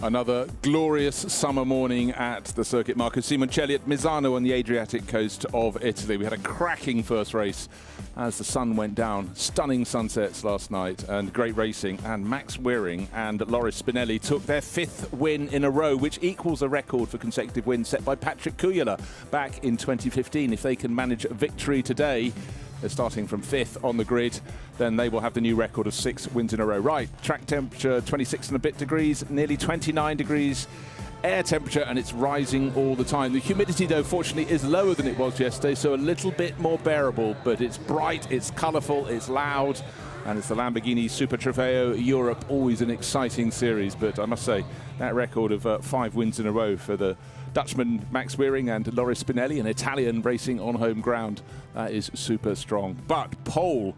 Another glorious summer morning at the circuit Marco Simoncelli at Misano on the Adriatic coast of Italy. We had a cracking first race as the sun went down. Stunning sunsets last night and great racing. And Max Wearing and Loris Spinelli took their 5th win in a row, which equals a record for consecutive wins set by Patrick Kujala back in 2015. If they can manage a victory today, they're starting from 5th on the grid, then they will have the new record of 6 wins in a row. Right, track temperature 26 and a bit degrees, nearly 29 degrees air temperature, and it's rising all the time. The humidity, though, fortunately, is lower than it was yesterday, so a little bit more bearable, but it's bright, it's colourful, it's loud, and it's the Lamborghini Super Trofeo Europe, always an exciting series. But I must say, that record of 5 wins in a row for the Dutchman Max Wearing and Loris Spinelli, an Italian racing on home ground, that is super strong. But pole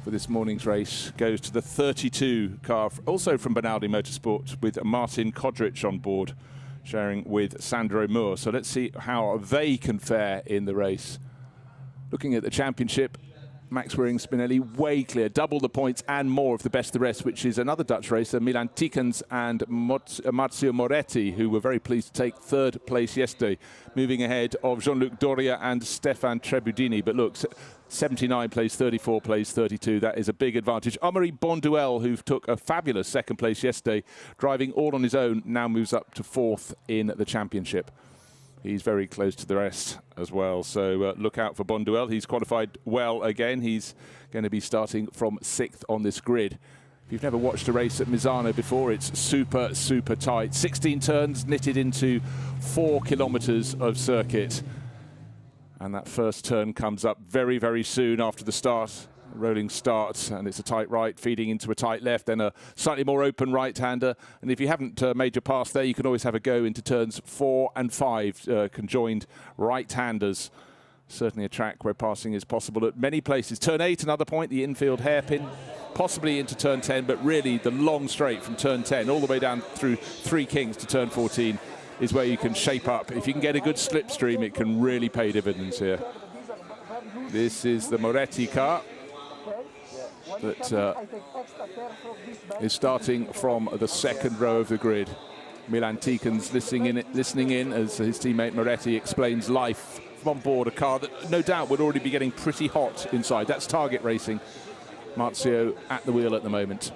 for this morning's race goes to the 32 car, also from Benaldi Motorsport, with Martin Kodric on board, sharing with Sandro Moore. So let's see how they can fare in the race. Looking at the championship, Max Wearing, Spinelli way clear, double the points and more of the best of the rest, which is another Dutch racer, Milan Tikens and Marzio Moretti, who were very pleased to take 3rd place yesterday, moving ahead of Jean-Luc Doria and Stefan Trebudini. But look, 79 plays 34 plays 32. That is a big advantage. Amaury Bonduelle, who took a fabulous 2nd place yesterday, driving all on his own, now moves up to 4th in the championship. He's very close to the rest as well, so look out for Bonduelle. He's qualified well again. He's going to be starting from 6th on this grid. If you've never watched a race at Misano before, it's super, super tight. 16 turns knitted into 4 kilometers of circuit. And that first turn comes up very, very soon after the start. Rolling start, and it's a tight right feeding into a tight left, then a slightly more open right-hander. And if you haven't made your pass there, you can always have a go into turns 4 and 5, conjoined right-handers. Certainly a track where passing is possible at many places. Turn 8, another point, the infield hairpin, possibly into turn 10, but really the long straight from turn 10 all the way down through 3 Kings to turn 14 is where you can shape up. If you can get a good slipstream, it can really pay dividends here. This is the Moretti car that is starting from the 2nd row of the grid. Milan Tikens listening in as his teammate Moretti explains life from on board a car that no doubt would already be getting pretty hot inside. That's Target Racing. Marzio at the wheel at the moment.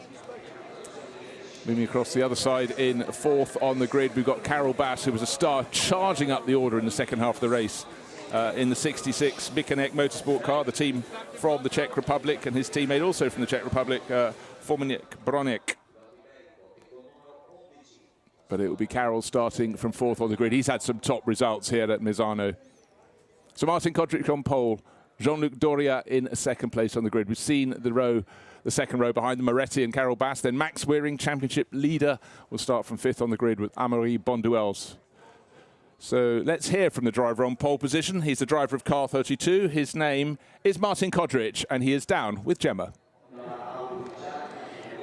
Moving across the other side in 4th on the grid, we've got Karel Bass, who was a star, charging up the order in the 2nd half of the race. In the 66 Bikanek Motorsport car, the team from the Czech Republic, and his teammate also from the Czech Republic, Formanik Bronek. But it will be Karel starting from 4th on the grid. He's had some top results here at Misano. So Martin Kodric on pole, Jean-Luc Doria in 2nd place on the grid. We've seen the 2nd row behind them, Moretti and Karel Bass. Then Max Wearing, championship leader, will start from 5th on the grid with Amaury Bonduelle. So let's hear from the driver on pole position. He's the driver of car 32. His name is Martin Kodric, and he is down with Gemma.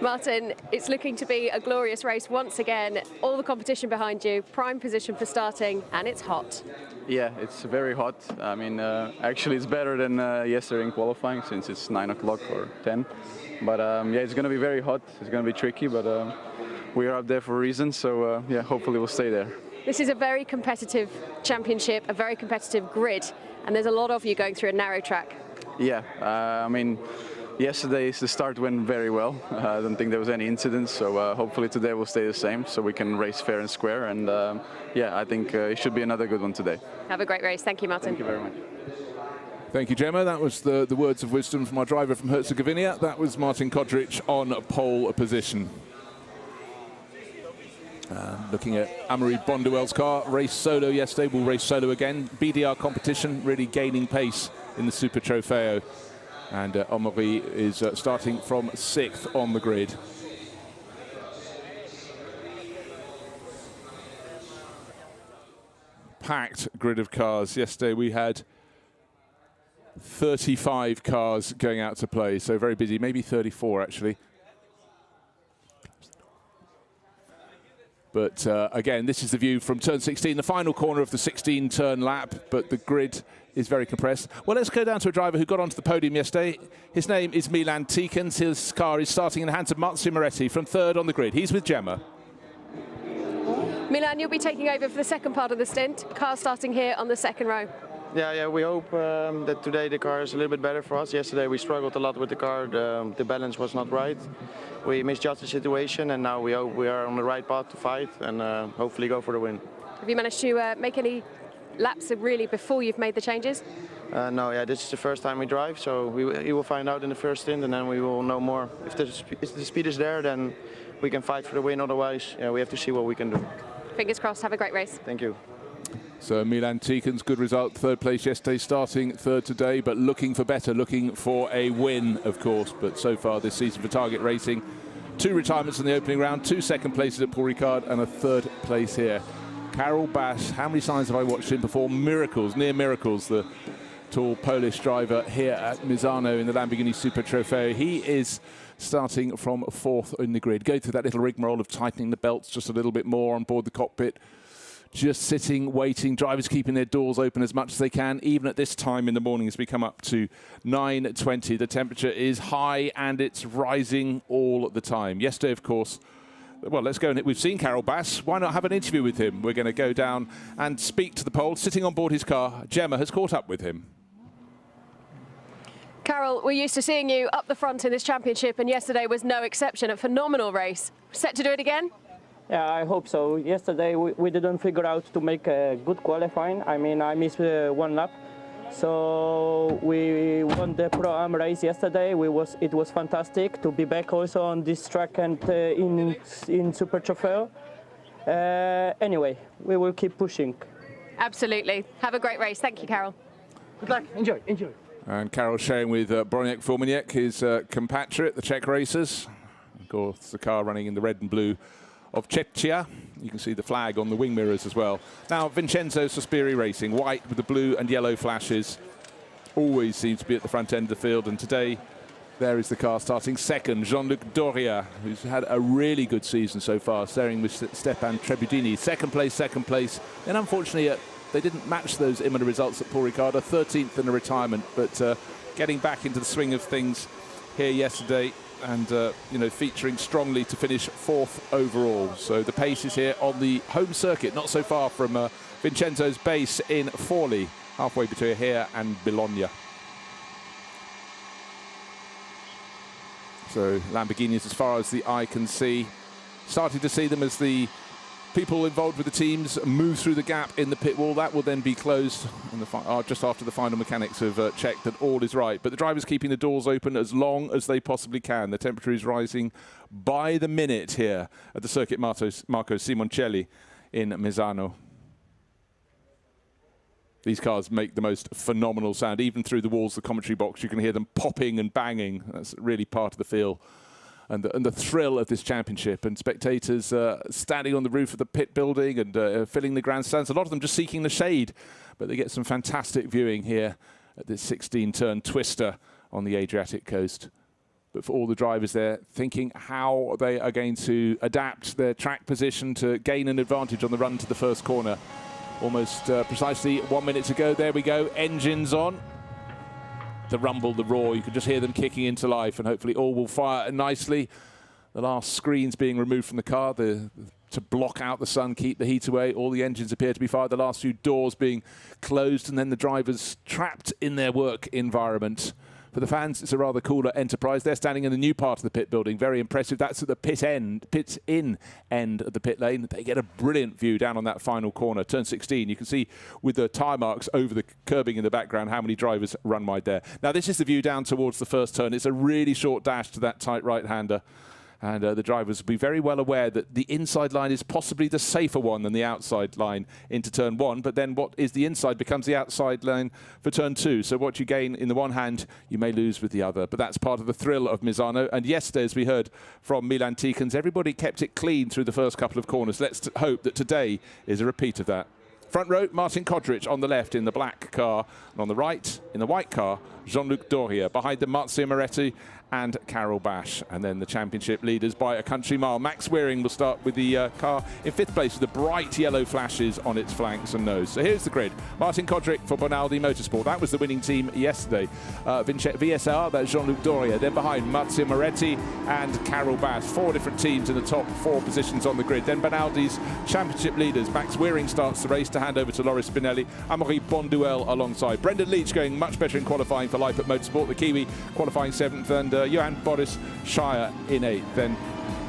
Martin, it's looking to be a glorious race once again. All the competition behind you, prime position for starting, and it's hot. Yeah, it's very hot. I mean, actually it's better than yesterday in qualifying, since it's 9 o'clock or 10. But yeah, it's going to be very hot. It's going to be tricky, but we are up there for a reason. So yeah, hopefully we'll stay there. This is a very competitive championship, a very competitive grid, and there's a lot of you going through a narrow track. Yeah, I mean, yesterday's the start went very well. I don't think there was any incidents, so hopefully today will stay the same, so we can race fair and square. And yeah, I think it should be another good one today. Have a great race. Thank you, Martin. Thank you very much. Thank you, Gemma. That was the words of wisdom from our driver from Herzegovina. That was Martin Kodric on pole position. Looking at Amaury Bonduelle's car, raced solo yesterday, will race solo again. BDR competition, really gaining pace in the Super Trofeo. And Amaury is starting from 6th on the grid. Packed grid of cars. Yesterday we had 35 cars going out to play, so very busy, maybe 34 actually. But again, this is the view from turn 16, the final corner of the 16-turn lap, but the grid is very compressed. Well, let's go down to a driver who got onto the podium yesterday. His name is Milan Tikens. His car is starting in the hands of Marzio Moretti from third on the grid. He's with Gemma. Milan, you'll be taking over for the second part of the stint. Car starting here on the second row. Yeah, we hope that today the car is a little bit better for us. Yesterday we struggled a lot with the car, the balance was not right. We misjudged the situation, and now we hope we are on the right path to fight and hopefully go for the win. Have you managed to make any laps really before you've made the changes? No, this is the first time we drive, so we will find out in the first stint, and then we will know more. If the speed is there, then we can fight for the win. Otherwise, we have to see what we can do. Fingers crossed. Have a great race. Thank you. So Milan Tikens, good result, third place yesterday, starting third today, but looking for better, looking for a win, of course. But so far this season for Target Racing, 2 retirements in the opening round, 2 second places at Paul Ricard, and a third place here. Karol Bass, how many times have I watched him perform miracles, near miracles, the tall Polish driver here at Misano in the Lamborghini Super Trofeo. He is starting from fourth in the grid. Go through that little rigmarole of tightening the belts just a little bit more on board the cockpit. Just sitting, waiting, drivers keeping their doors open as much as they can, even at this time in the morning as we come up to 9:20. The temperature is high and it's rising all the time. Yesterday, of course, well, let's go. We've seen Karol Bass. Why not have an interview with him? We're going to go down and speak to the pole. Sitting on board his car, Gemma has caught up with him. Karol, we're used to seeing you up the front in this championship, and yesterday was no exception. A phenomenal race. Set to do it again? Yeah, I hope so. Yesterday we didn't figure out to make a good qualifying. I mean, I missed one lap. So we won the Pro-Am race yesterday. It was fantastic to be back also on this track and in Super Trofeo. Anyway, we will keep pushing. Absolutely. Have a great race. Thank you, Karol. Good luck. Enjoy. And Karol sharing with Broniek Fulminiek, his compatriot, the Czech racers. Of course, the car running in the red and blue of Czechia. You can see the flag on the wing mirrors as well. Now, Vincenzo Sospiri Racing, white with the blue and yellow flashes, always seems to be at the front end of the field. And today, there is the car starting second. Jean-Luc Doria, who's had a really good season so far, staring with Stepan Trebudini. Second place. And unfortunately, they didn't match those Imola results at Paul Ricard, 13th in a retirement, but getting back into the swing of things here yesterday, and featuring strongly to finish fourth overall. So the pace is here on the home circuit, not so far from Vincenzo's base in Forlì, halfway between here and Bologna. So Lamborghinis, as far as the eye can see, starting to see them as the people involved with the teams move through the gap in the pit wall. That will then be closed just after the final mechanics have checked that all is right. But the drivers keeping the doors open as long as they possibly can. The temperature is rising by the minute here at the Circuit Marco Simoncelli in Misano. These cars make the most phenomenal sound. Even through the walls of the commentary box, you can hear them popping and banging. That's really part of the feel and the thrill of this championship. And spectators standing on the roof of the pit building and filling the grandstands. A lot of them just seeking the shade, but they get some fantastic viewing here at this 16-turn twister on the Adriatic coast. But for all the drivers there, thinking how they are going to adapt their track position to gain an advantage on the run to the first corner. Almost precisely 1 minute to go. There we go, engines on. The rumble, the roar, you can just hear them kicking into life, and hopefully all will fire nicely. The last screens being removed from the car to block out the sun, keep the heat away. All the engines appear to be fired. The last few doors being closed, and then the drivers trapped in their work environment. For the fans, it's a rather cooler enterprise. They're standing in the new part of the pit building. Very impressive. That's at the pit-in end of the pit lane. They get a brilliant view down on that final corner. Turn 16, you can see with the tyre marks over the curbing in the background how many drivers run wide there. Now, this is the view down towards the first turn. It's a really short dash to that tight right-hander. And the drivers will be very well aware that the inside line is possibly the safer one than the outside line into turn 1. But then what is the inside becomes the outside line for turn 2. So what you gain in the one hand, you may lose with the other. But that's part of the thrill of Misano. And yesterday, as we heard from Milan Tikens, everybody kept it clean through the first couple of corners. Let's hope that today is a repeat of that. Front row, Martin Kodric on the left in the black car. And on the right, in the white car, Jean-Luc Doria. Behind them, Marzio Moretti and Carol Bash. And then the championship leaders by a country mile. Max Wearing will start with the car in 5th place with the bright yellow flashes on its flanks and nose. So here's the grid. Martin Kodric for Bonaldi Motorsport. That was the winning team yesterday. VSR, that's Jean-Luc Doria. Then behind, Marzio Moretti and Carol Bash. 4 different teams in the top 4 positions on the grid. Then Bonaldi's championship leaders. Max Wearing starts the race to hand over to Loris Spinelli. Amaury Bonduel alongside. Brendan Leach going much better in qualifying for Lippert Motorsport. The Kiwi qualifying 7th, and Johan Boris Shire in 8th. Then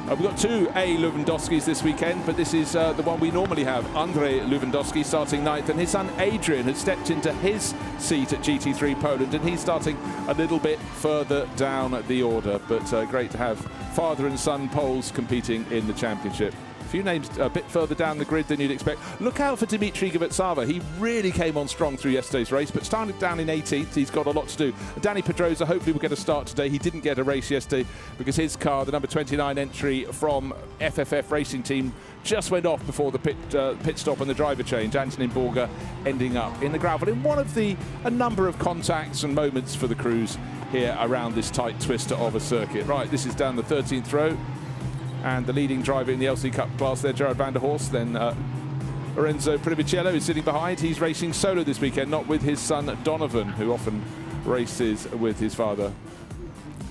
we've got 2 A Lewandowskis this weekend, but this is the one we normally have. Andrzej Lewandowski starting 9th, and his son Adrian has stepped into his seat at GT3 Poland, and he's starting a little bit further down the order. But great to have father and son Poles competing in the championship. A few names a bit further down the grid than you'd expect. Look out for Dimitri Gavatsava. He really came on strong through yesterday's race, but started down in 18th. He's got a lot to do. Danny Pedrosa hopefully will get a start today. He didn't get a race yesterday because his car, the number 29 entry from FFF Racing Team, just went off before the pit stop and the driver change. Antonin Borger ending up in the gravel in one of a number of contacts and moments for the crews here around this tight twister of a circuit. Right, this is down the 13th row. And the leading driver in the LC Cup class there, Gerard van der Horst. Then Lorenzo Privicello is sitting behind. He's racing solo this weekend, not with his son Donovan, who often races with his father.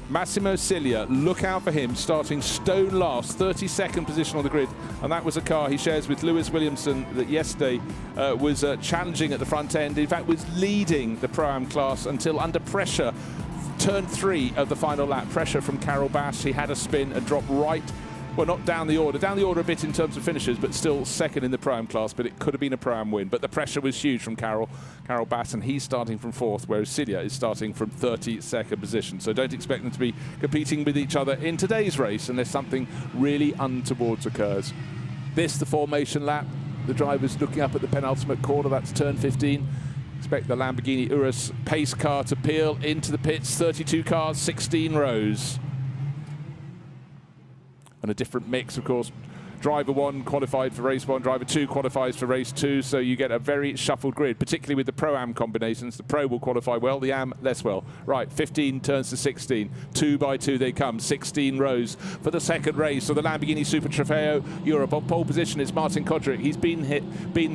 Massimo Cilia, look out for him, starting stone last, 32nd position on the grid. And that was a car he shares with Lewis Williamson that yesterday was challenging at the front end. In fact, was leading the Pro-Am class until under pressure. Turn 3 of the final lap, pressure from Carol Bash. He had a spin and dropped right. Well, not down the order a bit in terms of finishes, but still second in the Pro-Am class, but it could have been a Pro-Am win. But the pressure was huge from Carol Bass, and he's starting from 4th, whereas Cilia is starting from 32nd position. So don't expect them to be competing with each other in today's race unless something really untoward occurs. This, the formation lap. The driver's looking up at the penultimate corner, that's turn 15. Expect the Lamborghini Urus pace car to peel into the pits. 32 cars, 16 rows. And a different mix, of course. Driver 1 qualified for race 1, driver 2 qualifies for race 2, so you get a very shuffled grid, particularly with the Pro-Am combinations. The Pro will qualify well, the Am less well. Right, 15 turns to 16. 2 by 2 they come, 16 rows for the second race. So the Lamborghini Super Trofeo Europe. On pole position is Martin Kodric. He's been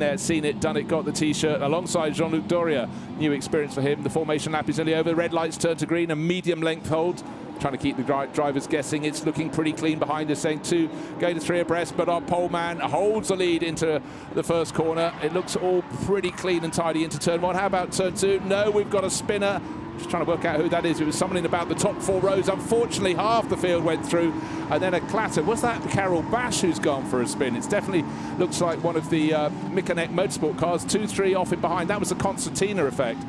there, seen it, done it, got the T-shirt, alongside Jean-Luc Doria. New experience for him. The formation lap is nearly over. The red lights turn to green, a medium length hold. Trying to keep the drivers guessing. It's looking pretty clean behind us, saying 2 going to 3 abreast, but our pole man holds the lead into the first corner. It looks all pretty clean and tidy into turn 1. How about turn 2? No, we've got a spinner. Just trying to work out who that is. It was someone in about the top 4 rows. Unfortunately, half the field went through, and then a clatter. Was that Carol Bash who's gone for a spin? It definitely looks like one of the Mikonek Motorsport cars. 2-3 off in behind. That was a concertina effect.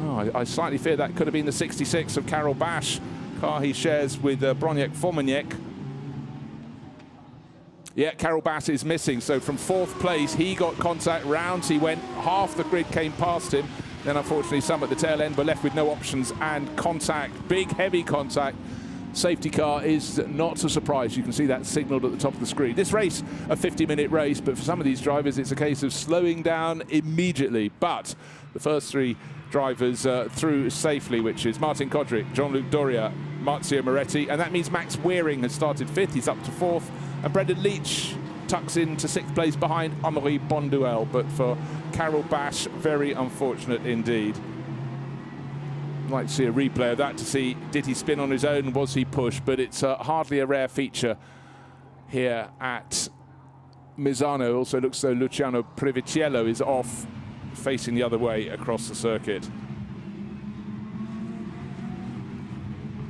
Oh, I slightly fear that could have been the 66 of Carol Bash. Car he shares with Broniek Formaniek. Yeah, Carol Bass is missing, so from 4th place he got contact, rounds he went, half the grid came past him, then unfortunately some at the tail end were left with no options, and contact, big heavy contact. Safety car is not a surprise. You can see that signalled at the top of the screen. This race, a 50-minute race, but for some of these drivers it's a case of slowing down immediately. But the first 3 drivers through safely, which is Martin Kodric, Jean-Luc Doria, Marzio Moretti, and that means Max Wearing has started 5th, he's up to 4th, and Brendan Leach tucks into 6th place behind Amaury Bonduel. But for Carol Bash, very unfortunate indeed. I'd like to see a replay of that to see, did he spin on his own, was he pushed? But it's hardly a rare feature here at Misano. Also looks as though Luciano Privicello is off, facing the other way across the circuit.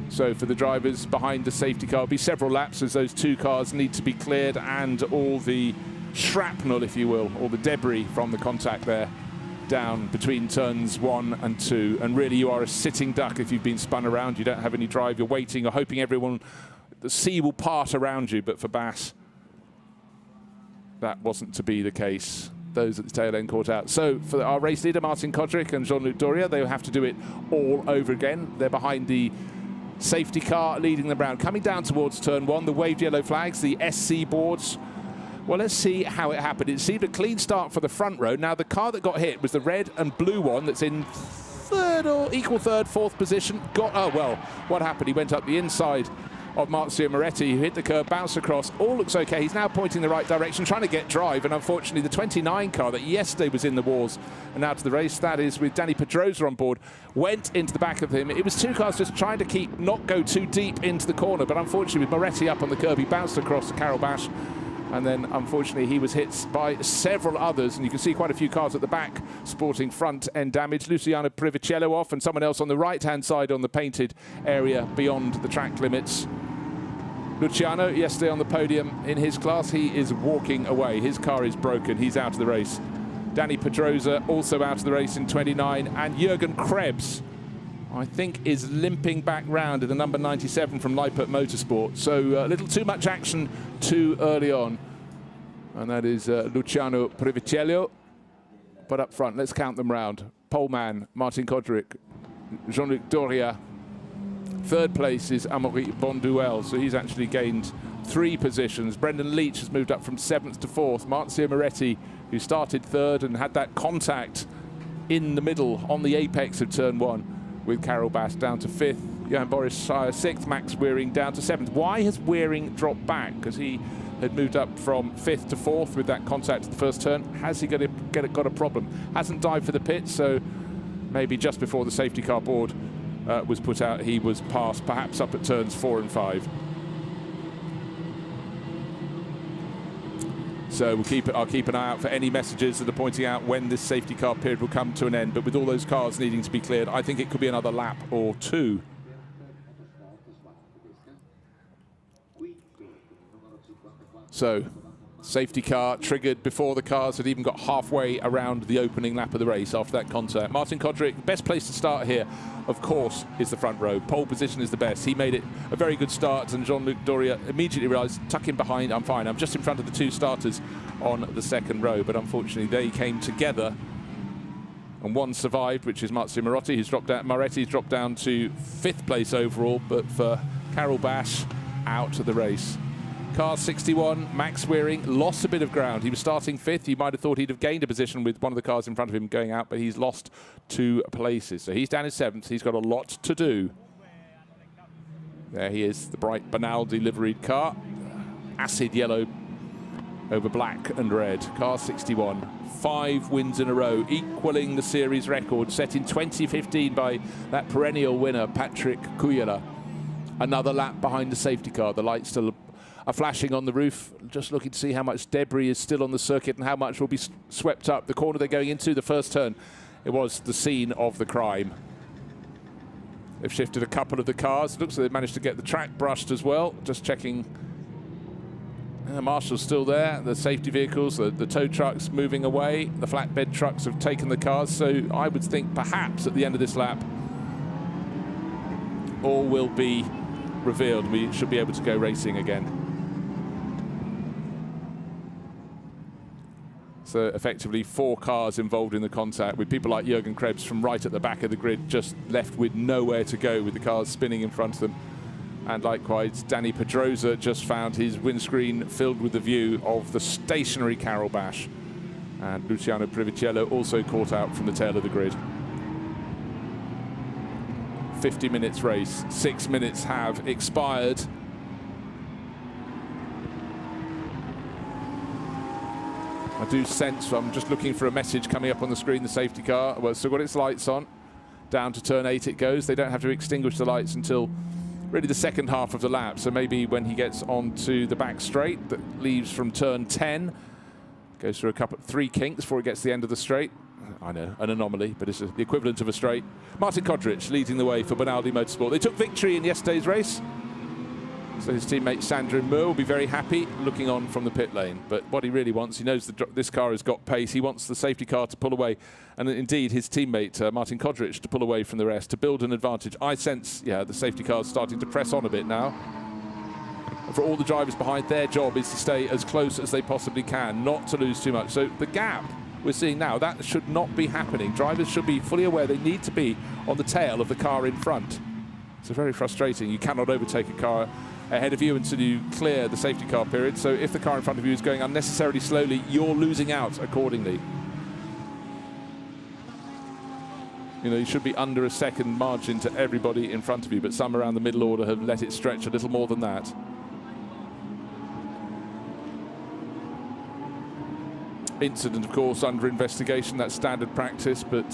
So for the drivers behind the safety car, it'll be several laps as those 2 cars need to be cleared, and all the shrapnel, if you will, all the debris from the contact there down between turns 1 and 2. And really you are a sitting duck if you've been spun around. You don't have any drive, you're waiting, you're hoping everyone, the sea will part around you. But for Bass, that wasn't to be the case. Those at the tail end caught out. So for our race leader, Martin Kodric and Jean-Luc Doria, they'll have to do it all over again. They're behind the safety car, leading them round. Coming down towards turn 1, the waved yellow flags, the SC boards Well, let's see how it happened. It seemed a clean start for the front row. Now, the car that got hit was the red and blue one that's in third or equal third, fourth position. Oh, well, what happened? He went up the inside of Marzio Moretti, who hit the curb, bounced across. All looks okay. He's now pointing the right direction, trying to get drive. And unfortunately, the 29 car that yesterday was in the wars and out of the race, that is with Dani Pedrosa on board, went into the back of him. It was two cars just trying to not go too deep into the corner. But unfortunately, with Moretti up on the curb, he bounced across to Karel Bash. And then, unfortunately, he was hit by several others. And you can see quite a few cars at the back sporting front-end damage. Luciano Privicello off and someone else on the right-hand side on the painted area beyond the track limits. Luciano, yesterday on the podium in his class, he is walking away. His car is broken. He's out of the race. Dani Pedrosa also out of the race in 29. And Jürgen Krebs, I think, is limping back round in the number 97 from Lippert Motorsport. So a little too much action too early on. And that is Luciano Privicello. But up front, let's count them round. Poleman, Martin Kodrick, Jean-Luc Doria. Third place is Amaury Bonduel, so he's actually gained 3 positions. Brendan Leach has moved up from 7th to 4th. Marzio Moretti, who started 3rd and had that contact in the middle on the apex of turn 1 with Karel Bass, down to 5th. Johan Boris Shire 6th, Max Weering down to 7th. Why has Weering dropped back? Because he had moved up from 5th to 4th with that contact at the first turn. Has he got a problem? Hasn't dived for the pit, so maybe just before the safety car board was put out, he was passed, perhaps up at turns 4 and 5. So I'll keep an eye out for any messages that are pointing out when this safety car period will come to an end. But with all those cars needing to be cleared, I think it could be another lap or 2. So, safety car triggered before the cars had even got halfway around the opening lap of the race after that contact. Martin Kodrick, best place to start here, of course, is the front row. Pole position is the best. He made it a very good start, and Jean-Luc Doria immediately realised, tuck him behind, I'm fine. I'm just in front of the 2 starters on the second row. But unfortunately, they came together, and one survived, which is Marzio Moretti, who's dropped out. Moretti's dropped down to 5th place overall, but for Karel Bash, out of the race. Car 61, Max Weering, lost a bit of ground. He was starting 5th. You might have thought he'd have gained a position with one of the cars in front of him going out, but he's lost 2 places. So he's down in 7th. He's got a lot to do. There he is, the bright Bonaldi liveried car. Acid yellow over black and red. Car 61, 5 wins in a row, equaling the series record set in 2015 by that perennial winner, Patrick Kujala. Another lap behind the safety car. The lights still are flashing on the roof, just looking to see how much debris is still on the circuit and how much will be swept up. The corner they're going into, the first turn, it was the scene of the crime. They've shifted a couple of the cars. It looks like they've managed to get the track brushed as well. Just checking. Marshall's still there. The safety vehicles, the tow trucks moving away. The flatbed trucks have taken the cars. So I would think perhaps at the end of this lap, all will be revealed. We should be able to go racing again. So effectively 4 cars involved in the contact, with people like Jürgen Krebs from right at the back of the grid just left with nowhere to go with the cars spinning in front of them. And likewise, Dani Pedrosa just found his windscreen filled with the view of the stationary Karel Bash. And Luciano Privicello also caught out from the tail of the grid. 50 minutes race, 6 minutes have expired. I do sense, I'm just looking for a message coming up on the screen, the safety car. Well, it's still got its lights on. Down to turn 8 it goes. They don't have to extinguish the lights until really the second half of the lap. So maybe when he gets onto the back straight that leaves from turn 10, goes through 3 kinks before it gets to the end of the straight. I know, an anomaly, but it's the equivalent of a straight. Martin Kodrick leading the way for Bonaldi Motorsport. They took victory in yesterday's race. So his teammate Sandro Moore will be very happy looking on from the pit lane. But what he really wants, he knows that this car has got pace. He wants the safety car to pull away. And indeed, his teammate, Martin Kodrick, to pull away from the rest, to build an advantage. I sense, yeah, the safety car's starting to press on a bit now. And for all the drivers behind, their job is to stay as close as they possibly can, not to lose too much. So the gap we're seeing now, that should not be happening. Drivers should be fully aware they need to be on the tail of the car in front. So very frustrating. You cannot overtake a car ahead of you until you clear the safety car period. So if the car in front of you is going unnecessarily slowly, you're losing out accordingly. You know, you should be under a second margin to everybody in front of you, but some around the middle order have let it stretch a little more than that. Incident, of course, under investigation. That's standard practice, but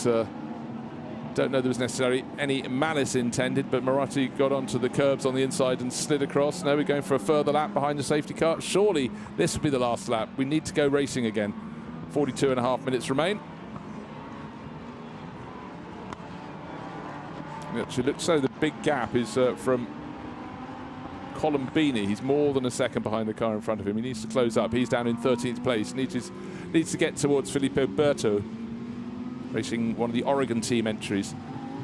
don't know there was necessarily any malice intended. But Moretti got onto the curbs on the inside and slid across. Now we're going for a further lap behind the safety car. Surely this will be the last lap. We need to go racing again. 42.5 minutes remain. It actually looks so the big gap is from Colombini. He's more than a second behind the car in front of him. He needs to close up. He's down in 13th place. Needs to get towards Felipe Berto, racing one of the Oregon team entries.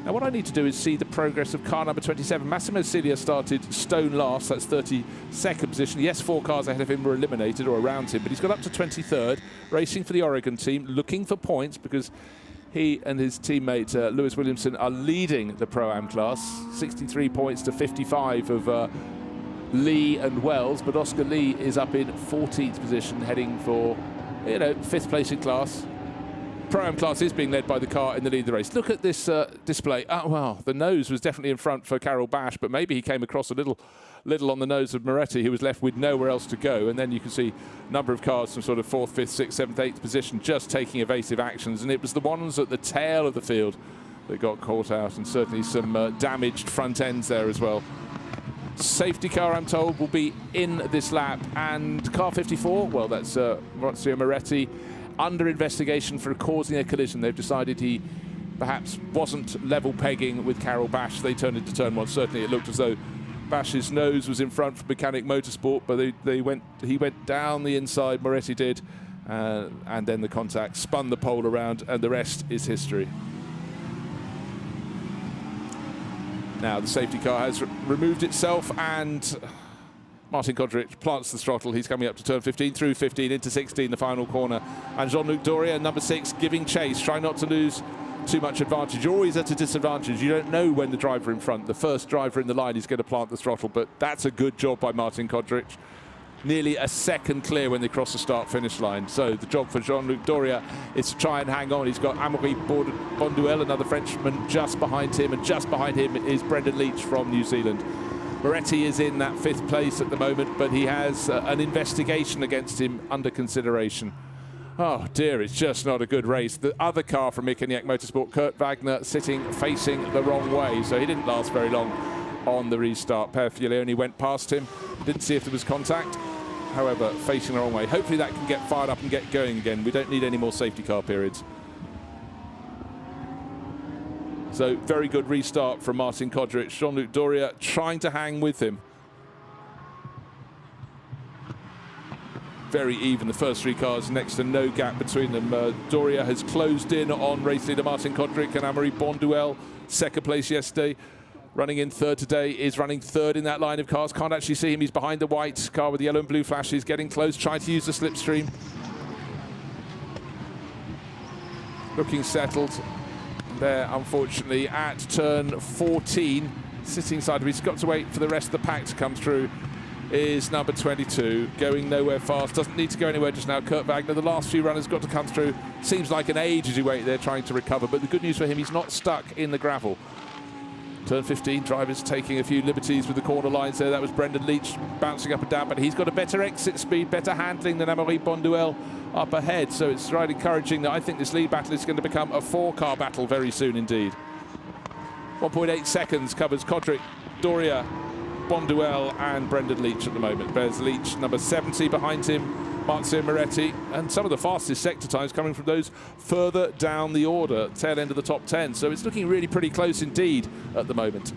Now what I need to do is see the progress of car number 27. Massimo Cilia started stone last. That's 32nd position. Yes, 4 cars ahead of him were eliminated or around him, but he's got up to 23rd, racing for the Oregon team, looking for points because he and his teammate Lewis Williamson are leading the Pro-Am class. 63 points to 55 of Lee and Wells, but Oscar Lee is up in 14th position, heading for, you know, 5th place in class. Pro-Am class is being led by the car in the lead of the race. Look at this display. Oh, well, the nose was definitely in front for Karel Bash, but maybe he came across a little on the nose of Moretti, who was left with nowhere else to go. And then you can see a number of cars from sort of 4th, 5th, 6th, 7th, 8th position just taking evasive actions. And it was the ones at the tail of the field that got caught out, and certainly some damaged front ends there as well. Safety car, I'm told, will be in this lap. And car 54, well, that's Maurizio Moretti, under investigation for causing a collision. They've decided he perhaps wasn't level pegging with Karel Bash. They turned into turn 1. Certainly it looked as though Bash's nose was in front for Mechanic Motorsport, but he went down the inside, Moretti did, and then the contact spun the pole around, and the rest is history. Now the safety car has removed itself, and Martin Kodric plants the throttle. He's coming up to turn 15, through 15, into 16, the final corner. And Jean-Luc Doria, number 6, giving chase, trying not to lose too much advantage. You're always at a disadvantage. You don't know when the driver in front, the first driver in the line, is going to plant the throttle, but that's a good job by Martin Kodric. Nearly a second clear when they cross the start-finish line. So the job for Jean-Luc Doria is to try and hang on. He's got Amaury Bonduel, another Frenchman, just behind him, and just behind him is Brendan Leach from New Zealand. Moretti is in that 5th place at the moment, but he has an investigation against him under consideration. Oh dear, it's just not a good race. The other car from Mechanic Motorsport, Kurt Wagner, facing the wrong way, so he didn't last very long on the restart. Per Figlione went past him, didn't see if there was contact. However, facing the wrong way. Hopefully that can get fired up and get going again. We don't need any more safety car periods. So very good restart from Martin Kodric. Jean-Luc Doria trying to hang with him. Very even, the first 3 cars, next to no gap between them. Doria has closed in on race leader Martin Kodric, and Amaury Bonduel, 2nd place yesterday. Running in 3rd today, is running 3rd in that line of cars. Can't actually see him, he's behind the white car with the yellow and blue flashes, getting close, trying to use the slipstream. Looking settled there, unfortunately, at turn 14. Sitting side of him, he's got to wait for the rest of the pack to come through, is number 22, going nowhere fast, doesn't need to go anywhere just now. Kurt Wagner, the last few runners got to come through. Seems like an age as you wait there trying to recover, but the good news for him, he's not stuck in the gravel. Turn 15, drivers taking a few liberties with the corner lines there. That was Brendan Leach bouncing up and down, but he's got a better exit speed, better handling than Amaury Bonduel up ahead. So it's right encouraging that I think this lead battle is going to become a 4-car battle very soon indeed. 1.8 seconds covers Kodric, Doria, Bonduel and Brendan Leach at the moment. There's Leach, number 70 behind him, Maurizio Moretti, and some of the fastest sector times coming from those further down the order, tail end of the top 10. So it's looking really pretty close indeed at the moment.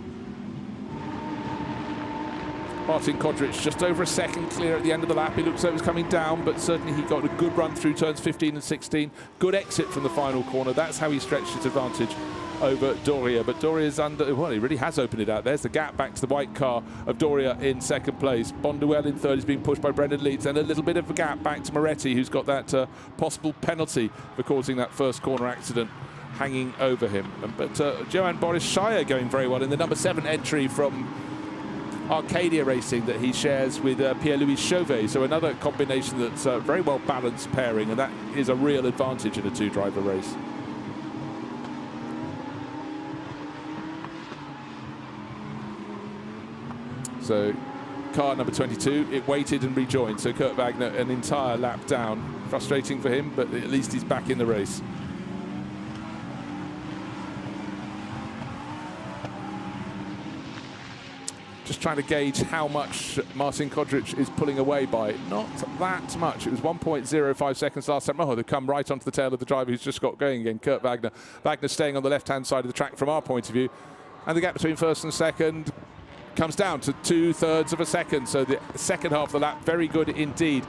Martin Kodric just over a second clear at the end of the lap. He looks like he was coming down, but certainly he got a good run through turns 15 and 16. Good exit from the final corner. That's how he stretched his advantage over Doria, but Doria's under, well, he really has opened it out. There's the gap back to the white car of Doria in 2nd place. Bonduel in 3rd is being pushed by Brendan Leeds, and a little bit of a gap back to Moretti, who's got that possible penalty for causing that first corner accident. hanging over him. But Johan Boris Shire going very well in the number 7 entry from Arcadia Racing that he shares with Pierre-Louis Chauvet. So another combination that's a very well balanced pairing, and that is a real advantage in a 2-driver race. So car number 22, it waited and rejoined. So Kurt Wagner an entire lap down. Frustrating for him, but at least he's back in the race. Just trying to gauge how much Martin Kodric is pulling away by. Not that much. It was 1.05 seconds last time. Oh, they've come right onto the tail of the driver who's just got going again, Kurt Wagner. Wagner staying on the left-hand side of the track from our point of view. And the gap between first and second comes down to 2/3 of a second. So the second half of the lap, very good indeed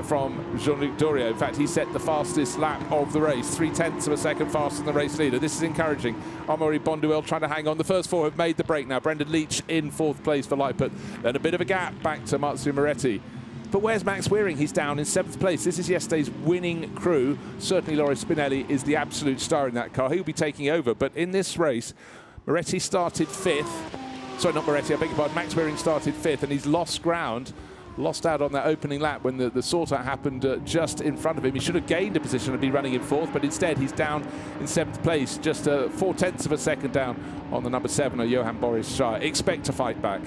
from Jean-Luc Doria. In fact, he set the fastest lap of the race, 3/10 of a second faster than the race leader. This is encouraging. Amaury Bonduelle trying to hang on. The first 4 have made the break now. Brendan Leach in 4th place for Lightfoot. Then a bit of a gap back to Matsu Moretti. But where's Max Wearing? He's down in 7th place. This is yesterday's winning crew. Certainly Loris Spinelli is the absolute star in that car. He'll be taking over. But in this race, Moretti started 5th. Sorry, not Moretti, I beg your pardon. Max Wearing started 5th, and he's lost ground. Lost out on that opening lap when the sort-out happened just in front of him. He should have gained a position and be running in 4th, but instead he's down in 7th place, just 4/10 of a second down on the number 7, Johan Boris Shire. Expect to fight back.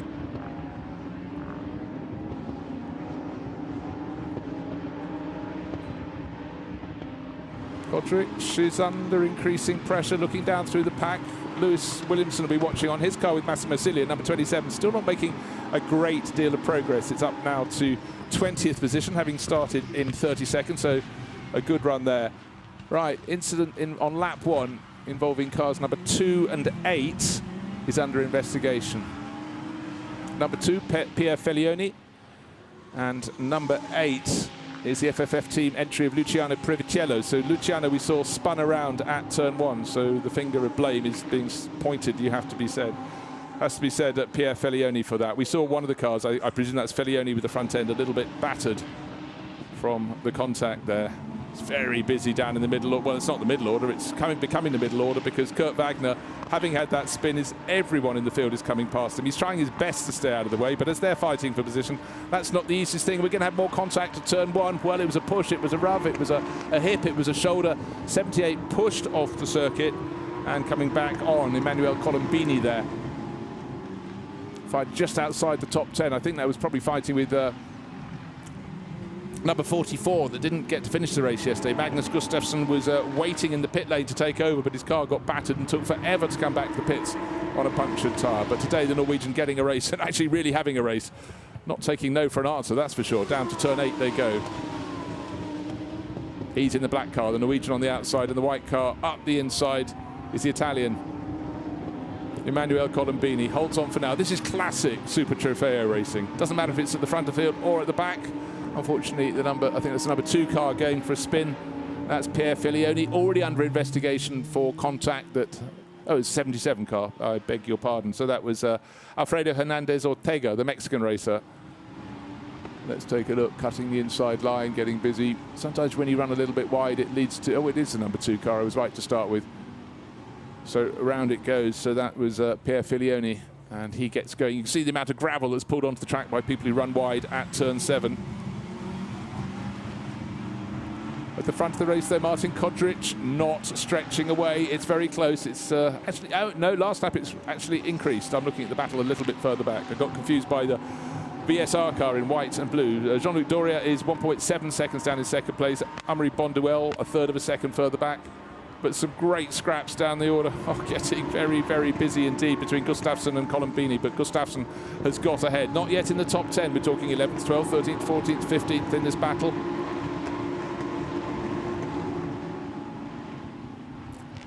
Kodric is under increasing pressure, looking down through the pack. Lewis Williamson will be watching on his car with Massimo Cilia, number 27, still not making a great deal of progress. It's up now to 20th position, having started in 32nd, so a good run there. Right, incident on lap 1 involving cars number 2 and 8 is under investigation. Number 2, Pierre Felioni, and number 8 is the FFF team entry of Luciano Previtiello. So Luciano, we saw, spun around at turn 1, so the finger of blame is being pointed, has to be said at Pierre Felioni for that. We saw one of the cars, I presume that's Felioni with the front end a little bit battered from the contact there. It's very busy down in the middle. Well, it's not the middle order, it's becoming the middle order, because Kurt Wagner, having had that spin, everyone in the field is coming past him. He's trying his best to stay out of the way, but as they're fighting for position, that's not the easiest thing. We're going to have more contact at turn 1. Well, it was a push, it was a rub, it was a hip, it was a shoulder. 78 pushed off the circuit and coming back on. Emmanuel Colombini there. Fight just outside the top 10. I think that was probably fighting with number 44 that didn't get to finish the race yesterday. Magnus Gustafsson was waiting in the pit lane to take over, but his car got battered and took forever to come back to the pits on a punctured tyre. But today the Norwegian getting a race and actually really having a race. Not taking no for an answer, that's for sure. Down to turn 8 they go. He's in the black car, the Norwegian on the outside, and the white car up the inside is the Italian Emmanuel Colombini. Holds on for now. This is classic Super Trofeo racing. Doesn't matter if it's at the front of the field or at the back. Unfortunately, I think that's the number 2 car going for a spin. That's Pierre Felioni, already under investigation for contact that... Oh, it's a 77 car, I beg your pardon. So that was Alfredo Hernandez Ortega, the Mexican racer. Let's take a look, cutting the inside line, getting busy. Sometimes when you run a little bit wide, it leads to... Oh, it is the number 2 car, I was right to start with. So around it goes. So that was Pierre Felioni, and he gets going. You can see the amount of gravel that's pulled onto the track by people who run wide at turn 7. At the front of the race, though, Martin Kodric not stretching away. It's very close. It's actually... Oh, no, last lap it's actually increased. I'm looking at the battle a little bit further back. I got confused by the VSR car in white and blue. Jean-Luc Doria is 1.7 seconds down in 2nd place. Amaury Bonduelle, 1/3 of a second further back. But some great scraps down the order. Oh, getting very, very busy indeed between Gustafsson and Colombini. But Gustafsson has got ahead. Not yet in the top 10. We're talking 11th, 12th, 13th, 14th, 15th in this battle.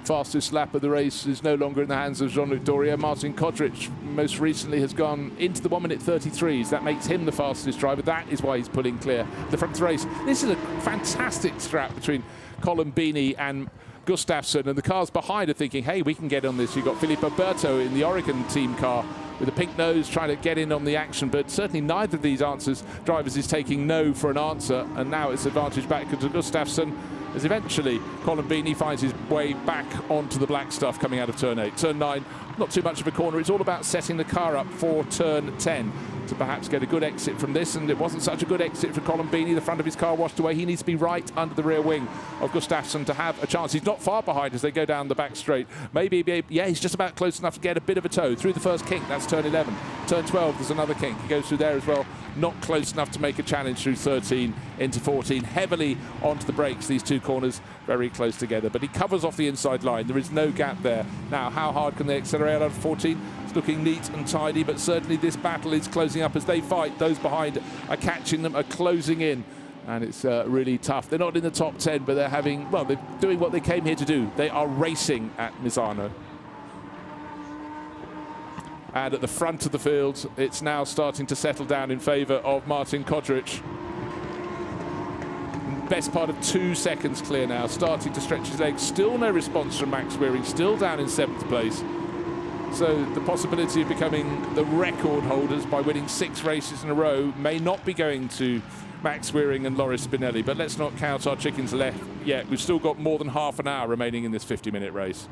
Fastest lap of the race is no longer in the hands of Jean-Luc Doria. Martin Kodric most recently has gone into the 1:33s. That makes him the fastest driver. That is why he's pulling clear the front of the race. This is a fantastic scrap between Colombini and Gustafsson, and the cars behind are thinking, hey, we can get on this. You've got Filippo Berto in the Oregon team car with a pink nose trying to get in on the action, but certainly neither of these drivers is taking no for an answer, and now it's advantage back to Gustafsson as eventually Colombini finds his way back onto the black stuff coming out of turn 8. Turn 9, not too much of a corner. It's all about setting the car up for turn 10 to perhaps get a good exit from this, and it wasn't such a good exit for Colombini. The front of his car washed away. He needs to be right under the rear wing of Gustafsson to have a chance. He's not far behind as they go down the back straight. Maybe, yeah, he's just about close enough to get a bit of a toe through the first kink. That's turn 11. Turn 12, there's another kink. He goes through there as well. Not close enough to make a challenge through 13 into 14. Heavily onto the brakes, these two corners very close together. But he covers off the inside line. There is no gap there. Now, how hard can they accelerate out of 14? It's looking neat and tidy, but certainly this battle is closing up as they fight. Those behind are catching them, are closing in. And it's really tough. They're not in the top 10, but they're having, well, they're doing what they came here to do. They are racing at Misano. And at the front of the field, it's now starting to settle down in favour of Martin Kodric. Best part of 2 seconds clear now, starting to stretch his legs. Still no response from Max Wearing, still down in 7th place. So the possibility of becoming the record holders by winning 6 races in a row may not be going to Max Wearing and Loris Spinelli, but let's not count our chickens left yet. We've still got more than half an hour remaining in this 50-minute race.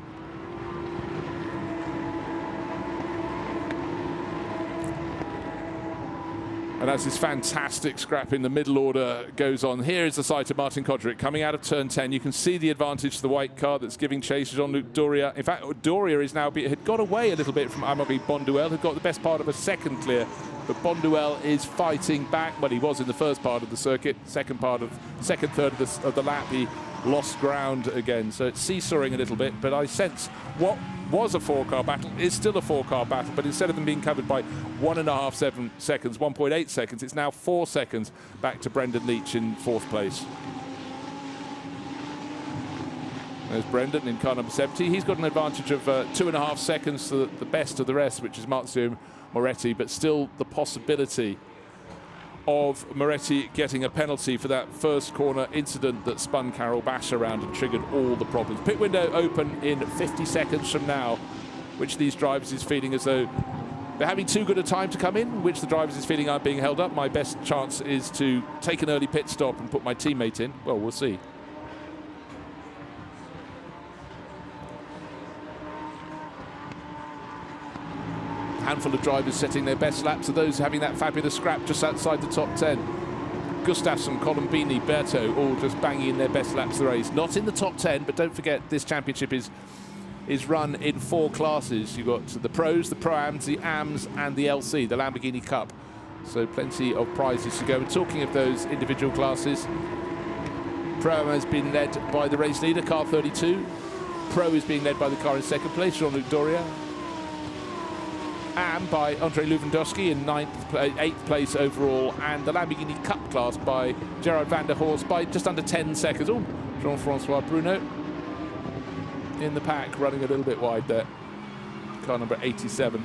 And as this fantastic scrap in the middle order goes on, here is the sight of Martin Kodric coming out of turn 10. You can see the advantage to the white car that's giving chase to Jean-Luc Doria. In fact, Doria is now had got away a little bit from Amaury Bonduelle, who got the best part of a second clear. But Bonduelle is fighting back. Well, he was in the first part of the circuit, second third of the lap. He lost ground again. So it's seesawing a little bit. But I sense what was a 4-car battle is still a 4-car battle, but instead of them being covered by 1.5 seconds, 1.8 seconds, it's now 4 seconds back to Brendan Leach in 4th place. There's Brendan in car number 70. He's got an advantage of 2.5 seconds to the best of the rest, which is Marzio Moretti, but still the possibility of Moretti getting a penalty for that first corner incident that spun Carol Bash around and triggered all the problems. Pit window open in 50 seconds from now, which these drivers is feeling as though they're having too good a time to come in, which the drivers is feeling are being held up. My best chance is to take an early pit stop and put my teammate in. Well, we'll see. Handful of drivers setting their best laps are those having that fabulous scrap just outside the top 10. Gustafsson, Colombini, Berto, all just banging in their best laps of the race. Not in the top 10, but don't forget this championship is run in 4 classes. You've got the Pros, the Pro-Ams, the AMs, and the LC, the Lamborghini Cup. So plenty of prizes to go. And talking of those individual classes, Pro-Am has been led by the race leader, car 32. Pro is being led by the car in 2nd place, Jean-Luc Doria. Am by Andrei Lewandowski in 8th place overall, and the Lamborghini Cup class by Gerard van der Horst by just under 10 seconds. Oh, Jean-Francois Bruno in the pack, running a little bit wide there. Car number 87.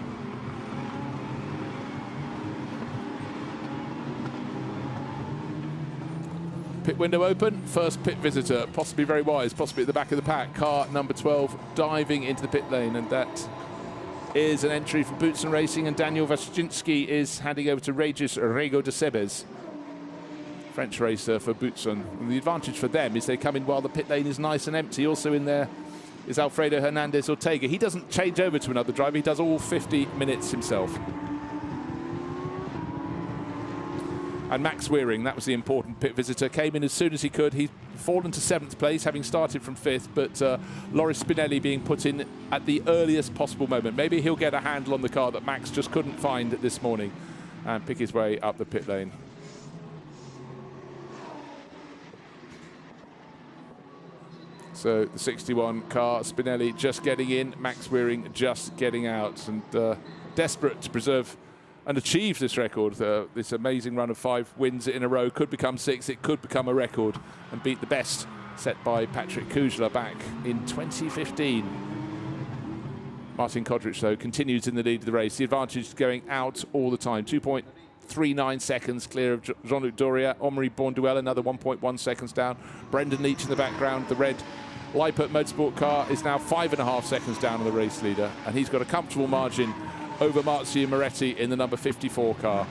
Pit window open, first pit visitor, possibly very wise, possibly at the back of the pack. Car number 12 diving into the pit lane, and that is an entry from Boutsen Racing, and Daniel Vashchinsky is handing over to Regis Rego de Sebes, French racer for Boutsen. And the advantage for them is they come in while the pit lane is nice and empty. Also in there is Alfredo Hernandez Ortega. He doesn't change over to another driver, he does all 50 minutes himself. And Max Wearing, that was the important pit visitor, came in as soon as he could. He's fallen to 7th place, having started from 5th, but Loris Spinelli being put in at the earliest possible moment. Maybe he'll get a handle on the car that Max just couldn't find this morning and pick his way up the pit lane. So the 61 car, Spinelli just getting in, Max Wearing just getting out, and desperate to preserve and achieve this record. This amazing run of 5 wins in a row could become 6, it could become a record and beat the best set by Patrick Kujla back in 2015. Martin Kodric, though, continues in the lead of the race. The advantage is going out all the time. 2.39 seconds clear of Jean-Luc Doria. Amaury Bonduelle, another 1.1 seconds down. Brendan Leach in the background. The red Lippert Motorsport car is now 5.5 seconds down on the race leader, and he's got a comfortable margin over Marzio Moretti in the number 54 car.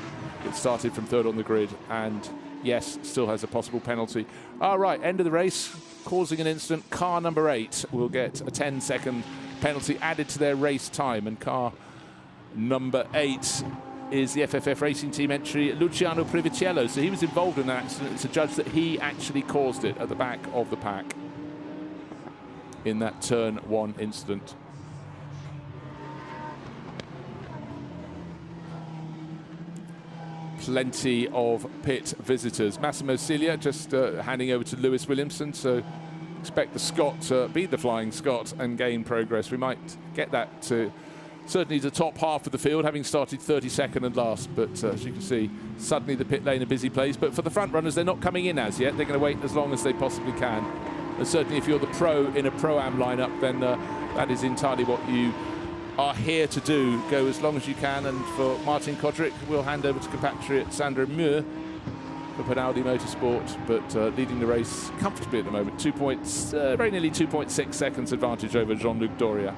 It started from third on the grid, and yes, still has a possible penalty. All right, end of the race, causing an incident. Car number 8 will get a 10-second penalty added to their race time, and car number 8 is the FFF Racing Team entry, Luciano Priviciello. So he was involved in that accident. It's adjudged that he actually caused it at the back of the pack in that turn 1 incident. Plenty of pit visitors. Massimo Cilia just handing over to Lewis Williamson, so expect the Scot to be the Flying Scot and gain progress. We might get that to certainly the top half of the field, having started 32nd and last, but as you can see, suddenly the pit lane a busy place. But for the front runners, they're not coming in as yet. They're going to wait as long as they possibly can. And certainly if you're the pro in a Pro-Am lineup, then that is entirely what you are here to do. Go as long as you can. And for Martin Kodrick, we'll hand over to compatriot Sandro Muir for Penaldi Motorsport, but leading the race comfortably at the moment. 2 points, very nearly 2.6 seconds advantage over Jean-Luc Doria.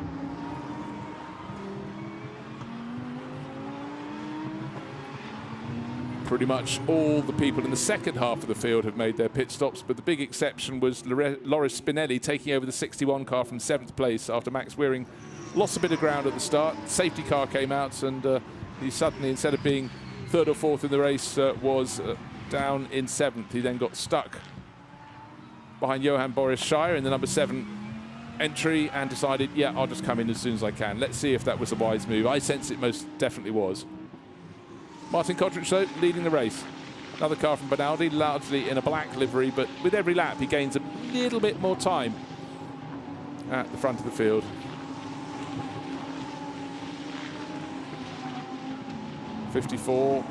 Pretty much all the people in the second half of the field have made their pit stops, but the big exception was Loris Spinelli taking over the 61 car from 7th place after Max Wearing lost a bit of ground at the start. Safety car came out, and he suddenly, instead of being 3rd or 4th in the race, was down in 7th. He then got stuck behind Johan Boris Shire in the number 7 entry and decided, yeah, I'll just come in as soon as I can. Let's see if that was a wise move. I sense it most definitely was. Martin Kodrick, though, leading the race. Another car from Benaldi, largely in a black livery, but with every lap he gains a little bit more time at the front of the field. '54,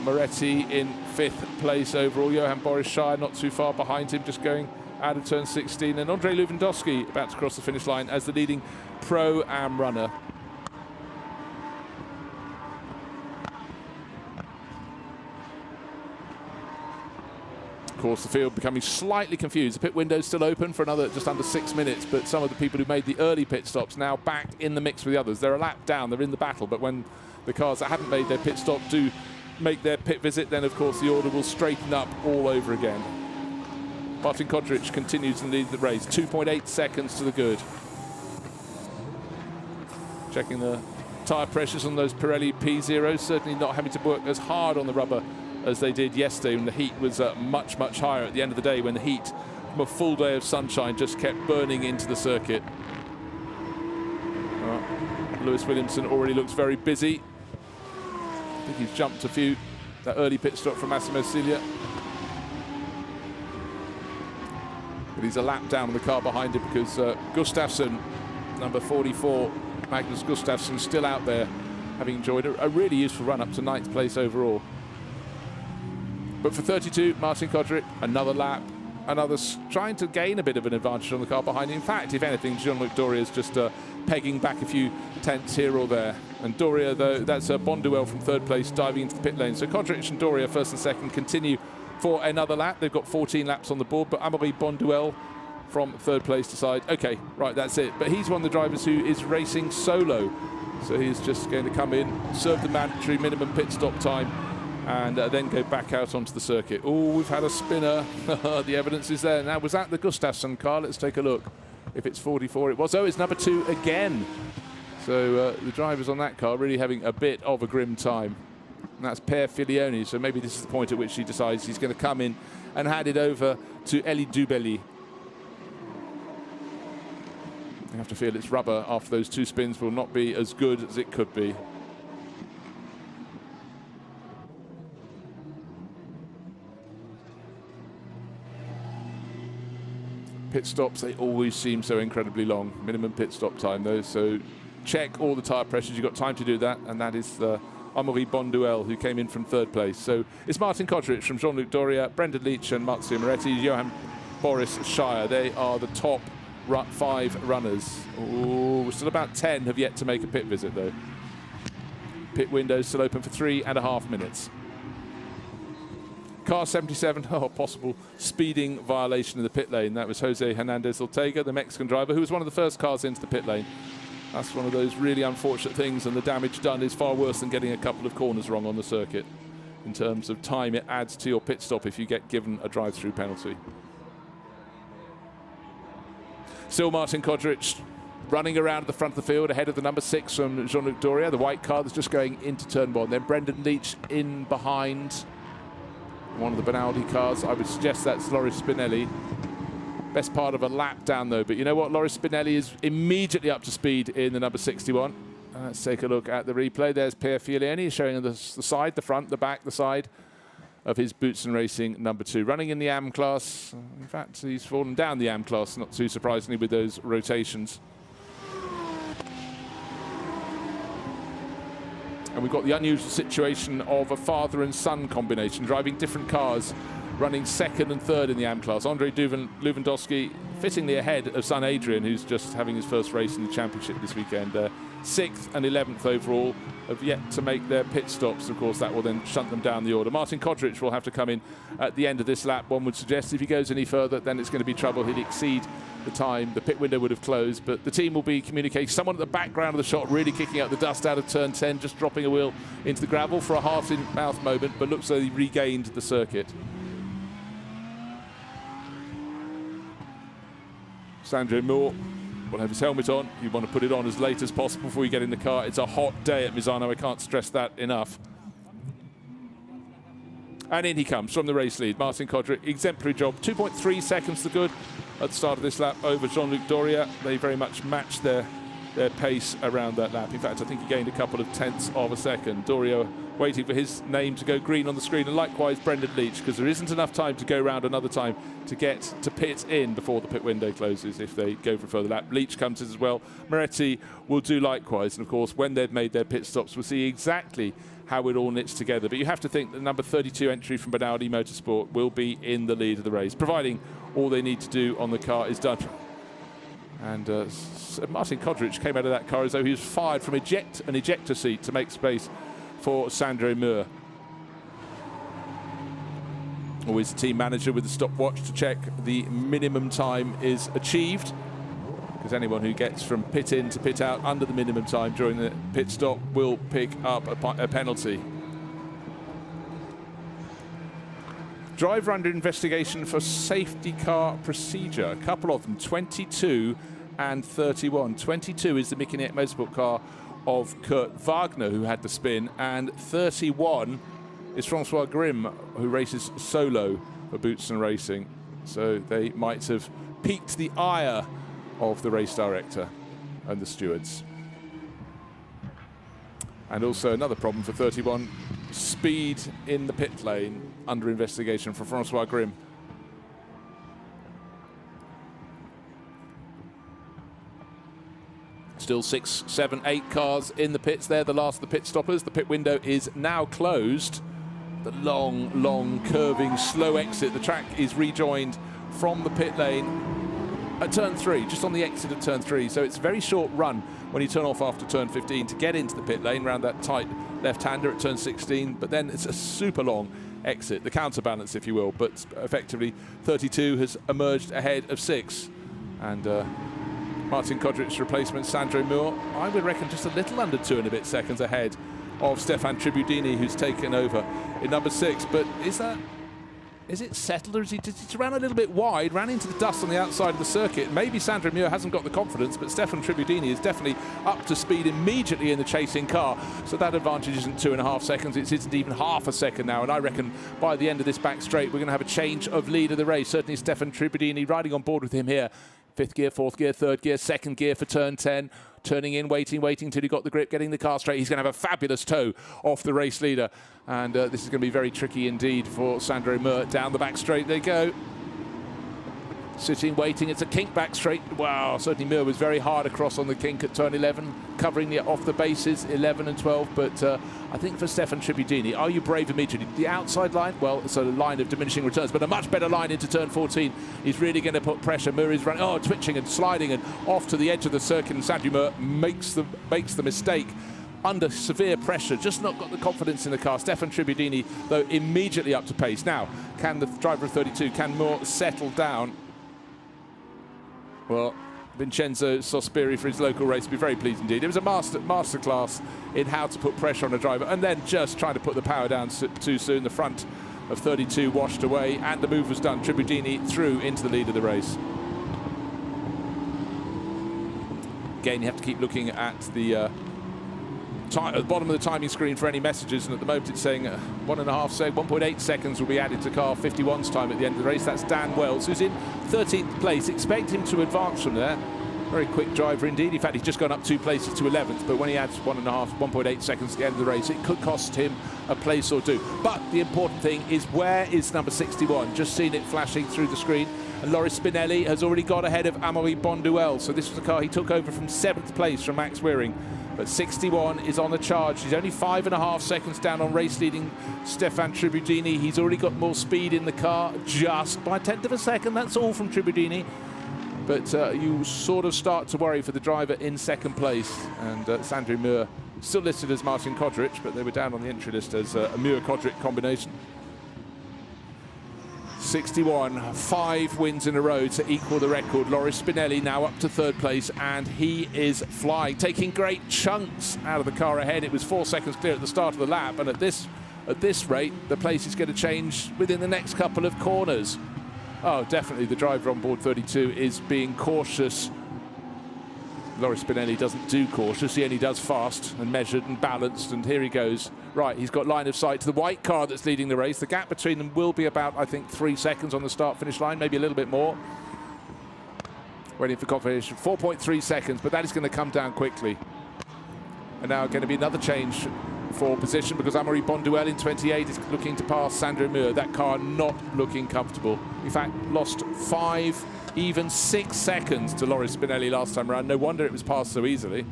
Moretti in 5th place overall. Johan Boris Shire not too far behind him, just going out of turn 16. And Andrei Lewandowski about to cross the finish line as the leading Pro-Am runner. Of course, the field becoming slightly confused. The pit window's still open for another just under 6 minutes, but some of the people who made the early pit stops now back in the mix with the others. They're a lap down, they're in the battle, but when the cars that haven't made their pit stop do make their pit visit, then of course the order will straighten up all over again. Martin Kodrick continues to lead the race, 2.8 seconds to the good. Checking the tyre pressures on those Pirelli P0s, certainly not having to work as hard on the rubber as they did yesterday when the heat was much, much higher at the end of the day, when the heat from a full day of sunshine just kept burning into the circuit. Lewis Williamson already looks very busy. I think he's jumped a few. That early pit stop from Massimo Cilia. But he's a lap down on the car behind him because Gustafsson, number 44, Magnus Gustafsson, still out there, having enjoyed a really useful run up to 9th place overall. But for 32, Martin Kodrick, another lap, another trying to gain a bit of an advantage on the car behind him. In fact, if anything, Jean-Luc Doria is just pegging back a few tenths here or there. And Doria, though, that's Bonduelle from 3rd place, diving into the pit lane. So Kodrick and Doria, 1st and 2nd, continue for another lap. They've got 14 laps on the board, but Amaury Bonduelle from 3rd place decide, okay, right, that's it. But he's one of the drivers who is racing solo. So he's just going to come in, serve the mandatory minimum pit stop time, and then go back out onto the circuit. Oh, we've had a spinner. The evidence is there. Now, was that the Gustafsson car? Let's take a look. If it's 44, it was. Oh, it's number 2 again. So the drivers on that car really having a bit of a grim time. And that's Per Filioni. So maybe this is the point at which he decides he's going to come in and hand it over to Elie Dubelli. You have to feel its rubber after those 2 spins will not be as good as it could be. Pit stops, they always seem so incredibly long. Minimum pit stop time, though, so check all the tyre pressures. You've got time to do that, and that is Amaury Bonduelle, who came in from 3rd place. So it's Martin Kodrick from Jean-Luc Doria, Brendan Leach and Marzio Moretti, Johan Boris Shire. They are the top 5 runners. Oh, still about 10 have yet to make a pit visit, though. Pit window still open for 3.5 minutes. Car 77, possible speeding violation in the pit lane. That was Jose Hernandez Ortega, the Mexican driver, who was one of the first cars into the pit lane. That's one of those really unfortunate things, and the damage done is far worse than getting a couple of corners wrong on the circuit. In terms of time it adds to your pit stop if you get given a drive-through penalty. Still Martin Kodric running around at the front of the field ahead of the number 6 from Jean-Luc Doria, the white car that's just going into turn 1. Then Brendan Leach in behind one of the Benaldi cars. I would suggest that's Loris Spinelli. Best part of a lap down though, but you know what? Loris Spinelli is immediately up to speed in the number 61. Let's take a look at the replay. There's Pierre Figlioni showing the side, the front, the back, the side of his Boutsen Racing number 2. Running in the AM class. In fact, he's fallen down the AM class, not too surprisingly, with those rotations. And we've got the unusual situation of a father and son combination, driving different cars, running 2nd and 3rd in the AM class. Andrei Lewandowski fittingly ahead of son Adrian, who's just having his first race in the championship this weekend. 6th and 11th overall, have yet to make their pit stops. Of course, that will then shunt them down the order. Martin Kodric will have to come in at the end of this lap. One would suggest if he goes any further, then it's going to be trouble. He'd exceed the time. The pit window would have closed, but the team will be communicating. Someone at the background of the shot really kicking out the dust out of turn 10, just dropping a wheel into the gravel for a heart-in-mouth moment, but looks like he regained the circuit. Sandro Moore will have his helmet on. You want to put it on as late as possible before you get in the car. It's a hot day at Misano. I can't stress that enough. And in he comes from the race lead. Martin Kodric, exemplary job. 2.3 seconds to good at the start of this lap over Jean-Luc Doria. They very much matched their pace around that lap. In fact, I think he gained a couple of tenths of a second. Doria waiting for his name to go green on the screen, and likewise Brendan Leach, because there isn't enough time to go round another time to get to pit in before the pit window closes if they go for a further lap. Leach comes in as well. Moretti will do likewise, and of course when they've made their pit stops we'll see exactly how it all knits together. But you have to think the number 32 entry from Benaldi Motorsport will be in the lead of the race, providing all they need to do on the car is done. And Martin Kodric came out of that car as though he was fired from an ejector seat to make space for Sandro Moore. Always the team manager with the stopwatch to check the minimum time is achieved, because anyone who gets from pit in to pit out under the minimum time during the pit stop will pick up a penalty. Driver under investigation for safety car procedure. A couple of them, 22 and 31. 22 is the Mikinet Motorsport car of Kurt Wagner, who had the spin, and 31 is Francois Grimm, who races solo for Boutsen Racing. So they might have piqued the ire of the race director and the stewards. And also another problem for 31, speed in the pit lane under investigation for Francois Grimm. Still 6, 7, 8 cars in the pits. They're the last of the pit stoppers. The pit window is now closed. The long, curving, slow exit. The track is rejoined from the pit lane at turn 3, just on the exit of turn 3. So it's a very short run when you turn off after turn 15 to get into the pit lane around that tight left-hander at turn 16. But then it's a super long exit, the counterbalance, if you will. But effectively, 32 has emerged ahead of 6. And Martin Kodric's replacement, Sandro Moore, I would reckon just a little under 2 and a bit seconds ahead of Stefan Tribudini, who's taken over in number 6. But is it settled, or is he ran a little bit wide, ran into the dust on the outside of the circuit? Maybe Sandro Moore hasn't got the confidence, but Stefan Tribudini is definitely up to speed immediately in the chasing car. So that advantage isn't 2.5 seconds, it isn't even half a second now. And I reckon by the end of this back straight, we're going to have a change of lead of the race. Certainly Stefan Tribudini riding on board with him here. 5th gear, 4th gear, 3rd gear, 2nd gear for turn 10. Turning in, waiting till he got the grip, getting the car straight. He's going to have a fabulous toe off the race leader. And this is going to be very tricky indeed for Sandro Moore. Down the back straight they go. Sitting, waiting. It's a kink back straight. Wow, certainly Moore was very hard across on the kink at turn 11, covering it off the bases, 11 and 12. But I think for Stefan Tribudini, are you brave immediately? The outside line, well, it's a line of diminishing returns, but a much better line into turn 14. He's really going to put pressure. Moore is running, twitching and sliding and off to the edge of the circuit, and Sandro Moore makes the mistake under severe pressure, just not got the confidence in the car. Stefan Tribudini, though, immediately up to pace. Now, can the driver of 32, can Moore settle down? Well, Vincenzo Sospiri for his local race. Be very pleased indeed. It was a masterclass in how to put pressure on a driver and then just trying to put the power down too soon. The front of 32 washed away and the move was done. Tribudini through into the lead of the race. Again, you have to keep looking at the bottom of the timing screen for any messages, and at the moment it's saying 1.8 seconds will be added to car 51's time at the end of the race. That's Dan Wells, who's in 13th place. Expect him to advance from there. Very quick driver indeed. In fact, he's just gone up 2 places to 11th, but when he adds 1.8 seconds at the end of the race, it could cost him a place or two. But the important thing is, where is number 61? Just seen it flashing through the screen. And Loris Spinelli has already got ahead of Amaury Bonduelle. So this was the car he took over from 7th place from Max Wearing. But 61 is on the charge. He's only 5.5 seconds down on race-leading Stefan Tribudini. He's already got more speed in the car, just by 1/10 of a second. That's all from Tribudini. But you sort of start to worry for the driver in 2nd place. And Sandro Muir still listed as Martin Kodrich, but they were down on the entry list as a Muir-Kodrich combination. 61, 5 wins in a row to equal the record. Loris Spinelli now up to 3rd place, and he is flying, taking great chunks out of the car ahead. It was 4 seconds clear at the start of the lap, and at this rate, the place is going to change within the next couple of corners. Oh, definitely the driver on board 32 is being cautious. Loris Spinelli doesn't do cautious, he only does fast and measured and balanced, and here he goes. Right, he's got line of sight to the white car that's leading the race. The gap between them will be about, I think, 3 seconds on the start-finish line, maybe a little bit more. Waiting for confirmation, 4.3 seconds, but that is going to come down quickly. And now going to be another change for position, because Amaury Bonduelle in 28 is looking to pass Sandro Muir. That car not looking comfortable. In fact, lost 5, even 6 seconds to Loris Spinelli last time around. No wonder it was passed so easily.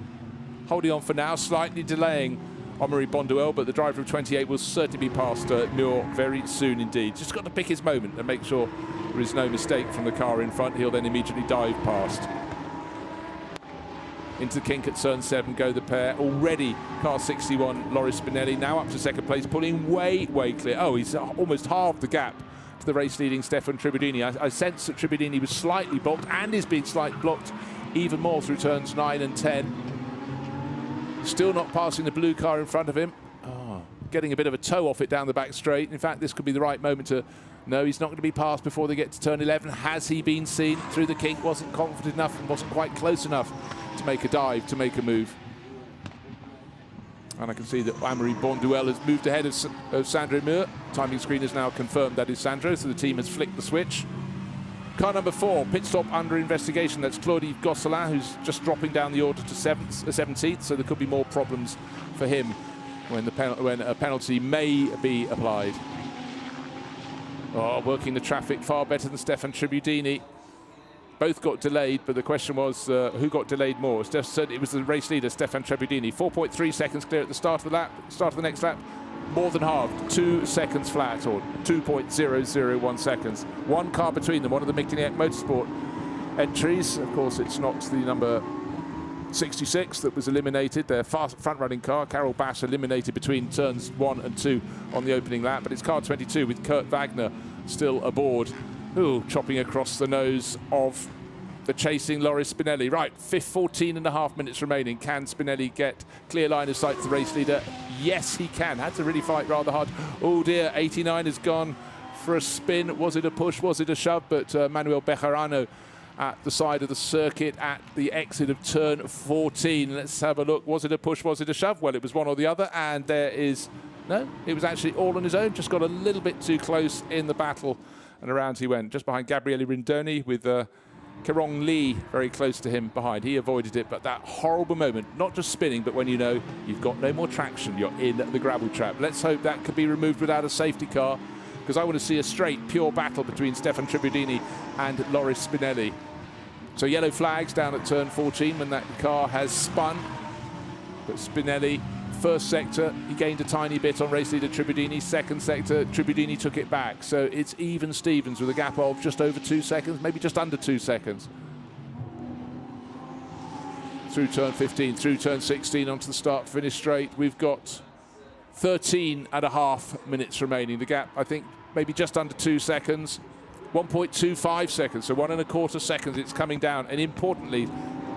Holding on for now, slightly delaying Amaury Bonduelle, but the driver of 28 will certainly be past Muir very soon indeed. Just got to pick his moment and make sure there is no mistake from the car in front. He'll then immediately dive past. Into the kink at turn 7 go the pair. Already car 61, Loris Spinelli, now up to 2nd place, pulling way clear. Oh, he's almost halved the gap to the race-leading Stefan Tribudini. I sense that Tribudini was slightly blocked and is being slightly blocked even more through turns 9 and 10. Still not passing the blue car in front of him. Oh, getting a bit of a toe off it down the back straight. In fact, this could be the right moment to... No, he's not going to be passed before they get to turn 11. Has he been seen through the kink? Wasn't confident enough and wasn't quite close enough to make a dive, to make a move. And I can see that Amaury Bonduelle has moved ahead of Sandro Muir. Timing screen has now confirmed that is Sandro, so the team has flicked the switch. Car number 4, pit stop under investigation. That's Claude Gosselin, who's just dropping down the order to 17th, so there could be more problems for him when a penalty may be applied. Oh, working the traffic far better than Stefan Tribudini. Both got delayed, but the question was who got delayed more. Steph said it was the race leader, Stefan Tribudini. 4.3 seconds clear at the start of the lap. Start of the next lap, more than halved. 2 seconds flat, or 2.001 seconds. One car between them, one of the Michelin Motorsport entries. Of course, it's not the number 66 that was eliminated, their front-running car. Carol Bass eliminated between turns 1 and 2 on the opening lap, but it's car 22 with Kurt Wagner still aboard. Ooh, chopping across the nose of the chasing Loris Spinelli. Right, 14.5 minutes remaining. Can Spinelli get clear line of sight to the race leader? Yes, he can. Had to really fight rather hard. Oh dear, 89 has gone for a spin. Was it a push? Was it a shove? But Manuel Bejarano at the side of the circuit at the exit of turn 14. Let's have a look. Was it a push? Was it a shove? Well, it was one or the other, and there is... No, it was actually all on his own. Just got a little bit too close in the battle, and around he went. Just behind Gabriele Rindoni with Kerong Lee very close to him behind. He avoided it, but that horrible moment, not just spinning, but when you know you've got no more traction, you're in the gravel trap. Let's hope that could be removed without a safety car, because I want to see a straight, pure battle between Stefan Tribudini and Loris Spinelli. So yellow flags down at turn 14 when that car has spun. But Spinelli, first sector, he gained a tiny bit on race leader Tribudini. Second sector, Tribudini took it back. So it's even Stevens with a gap of just over 2 seconds, maybe just under 2 seconds. Through turn 15, through turn 16, onto the start-finish straight. We've got 13.5 minutes remaining. The gap, I think, maybe just under 2 seconds. 1.25 seconds, so 1.25 seconds. It's coming down. And importantly,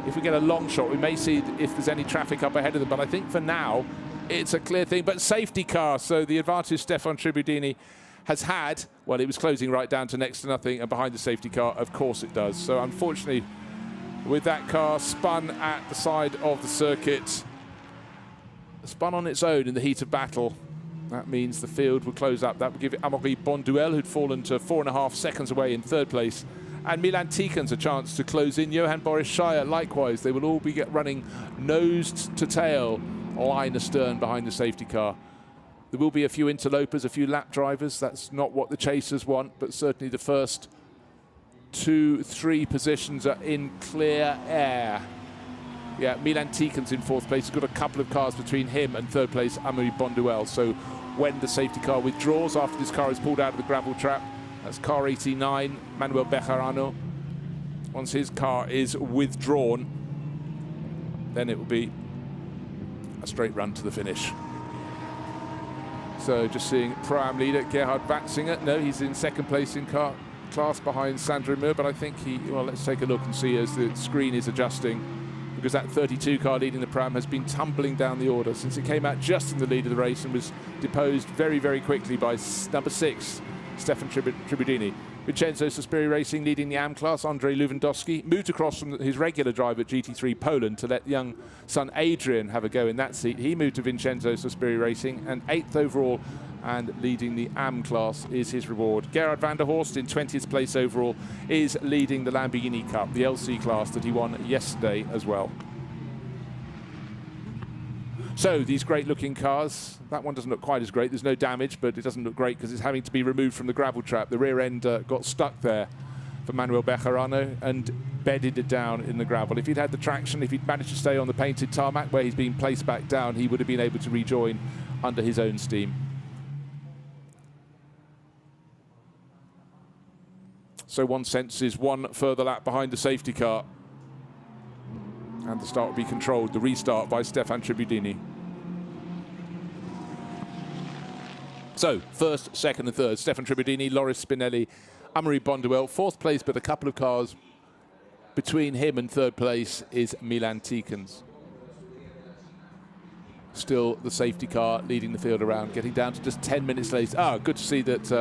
if we get a long shot, we may see if there's any traffic up ahead of them. But I think for now, it's a clear thing. But safety car, so the advantage Stefan Tribudini has had, well, it was closing right down to next to nothing, and behind the safety car, of course it does. So unfortunately, with that car spun at the side of the circuit, spun on its own in the heat of battle, that means the field will close up. That would give Amaury Bonduelle, who'd fallen to 4.5 seconds away in third place, and Milan Tikans a chance to close in. Johan Boris Scheier, likewise. They will all be running nose to tail, line astern behind the safety car. There will be a few interlopers, a few lap drivers. That's not what the chasers want, but certainly the first 2-3 positions are in clear air. Yeah, Milan Tikans in fourth place. He's got a couple of cars between him and third place, Amaury Bonduelle. So when the safety car withdraws after this car is pulled out of the gravel trap, that's car 89, Manuel Bejarano. Once his car is withdrawn, then it will be a straight run to the finish. So just seeing Pro-Am leader Gerhard Watzinger. No, he's in second place in car class behind Sandro Muir, but I think well, let's take a look and see as the screen is adjusting, because that 32 car leading the Pro-Am has been tumbling down the order since it came out just in the lead of the race and was deposed very, very quickly by number 6, Stefan Tribudini. Vincenzo Sospiri Racing leading the AM class. Andrei Lewandowski moved across from his regular drive at GT3 Poland to let young son Adrian have a go in that seat. He moved to Vincenzo Sospiri Racing, and 8th overall and leading the AM class is his reward. Gerhard van der Horst in 20th place overall is leading the Lamborghini Cup, the LC class that he won yesterday as well. So these great looking cars, that one doesn't look quite as great. There's no damage, but it doesn't look great because it's having to be removed from the gravel trap. The rear end got stuck there for Manuel Bejarano and bedded it down in the gravel. If he'd had the traction, if he'd managed to stay on the painted tarmac where he's been placed back down, he would have been able to rejoin under his own steam. So one sense is one further lap behind the safety car. And the start will be controlled, the restart by Stefan Tribudini. So, first, second and third, Stefan Tribudini, Loris Spinelli, Amaury Bonduelle. Fourth place, but a couple of cars between him and third place is Milan Tikans. Still the safety car leading the field around, getting down to just 10 minutes late. Good to see that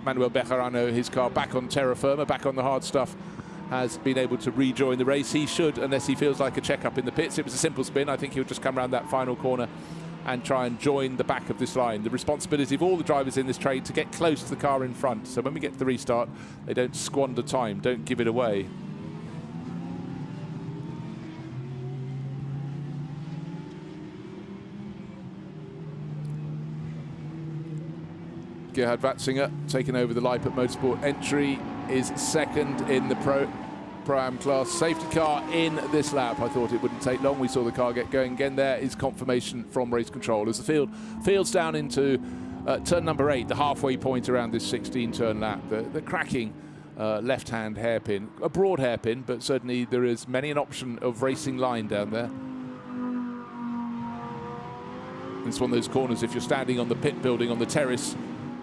Manuel Bejarano, his car back on terra firma, back on the hard stuff, has been able to rejoin the race. He should, unless he feels like a check-up in the pits. It was a simple spin. I think he'll just come around that final corner and try and join the back of this line. The responsibility of all the drivers in this trade to get close to the car in front. So when we get to the restart, they don't squander time, don't give it away. Gerhard Watzinger taking over the Leipert Motorsport entry is second in the Pro-Am class. Safety car in this lap. I thought it wouldn't take long. We saw the car get going again. There is confirmation from race control as the fields down into turn number 8, the halfway point around this 16-turn lap. The cracking left-hand hairpin, a broad hairpin, but certainly there is many an option of racing line down there. It's one of those corners, if you're standing on the pit building on the terrace,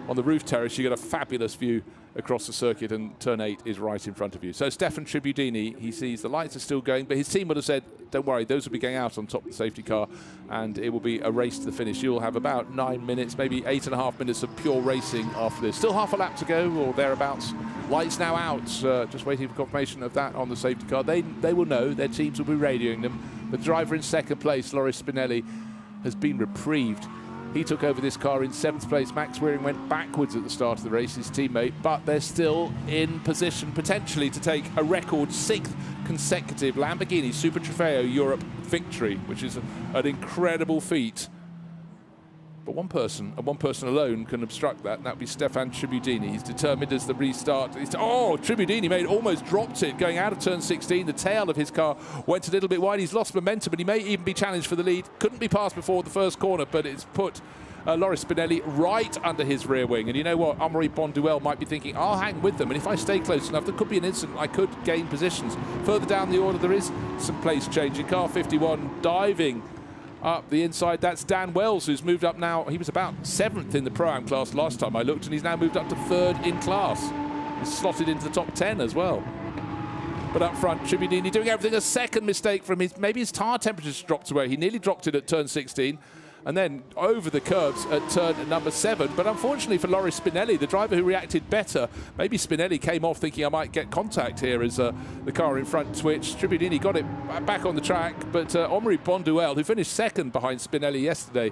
on the roof terrace, you get a fabulous view across the circuit, and turn 8 is right in front of you. So Stefan Tribudini, he sees the lights are still going, but his team would have said, don't worry, those will be going out on top of the safety car, and it will be a race to the finish. You'll have about 9 minutes, maybe 8.5 minutes of pure racing after this. Still half a lap to go, or thereabouts. Lights now out, just waiting for confirmation of that on the safety car. They will know, their teams will be radioing them. The driver in second place, Loris Spinelli, has been reprieved. He took over this car in 7th place. Max Weering went backwards at the start of the race, his teammate, but they're still in position potentially to take a record 6th consecutive Lamborghini Super Trofeo Europe victory, which is an incredible feat. But one person, and one person alone, can obstruct that, and that would be Stefan Tribudini. He's determined as the restart. Tribudini almost dropped it going out of turn 16. The tail of his car went a little bit wide. He's lost momentum, and he may even be challenged for the lead. Couldn't be passed before the first corner, but it's put Loris Spinelli right under his rear wing. And you know what? Amaury Bonduelle might be thinking, I'll hang with them, and if I stay close enough, there could be an instant I could gain positions. Further down the order, there is some place changing. Car 51 diving up the inside. That's Dan Wells, who's moved up now. He was about 7th in the Pro-Am class last time I looked, and he's now moved up to 3rd in class. He's slotted into the top 10 as well. But up front, Tribudini doing everything. A second mistake from maybe his tyre temperature's dropped away. He nearly dropped it at turn 16 and then over the curbs at turn number 7. But unfortunately for Loris Spinelli, the driver who reacted better, maybe Spinelli came off thinking I might get contact here as the car in front twitched. Tribudini got it back on the track, but Omri Bonduelle, who finished second behind Spinelli yesterday,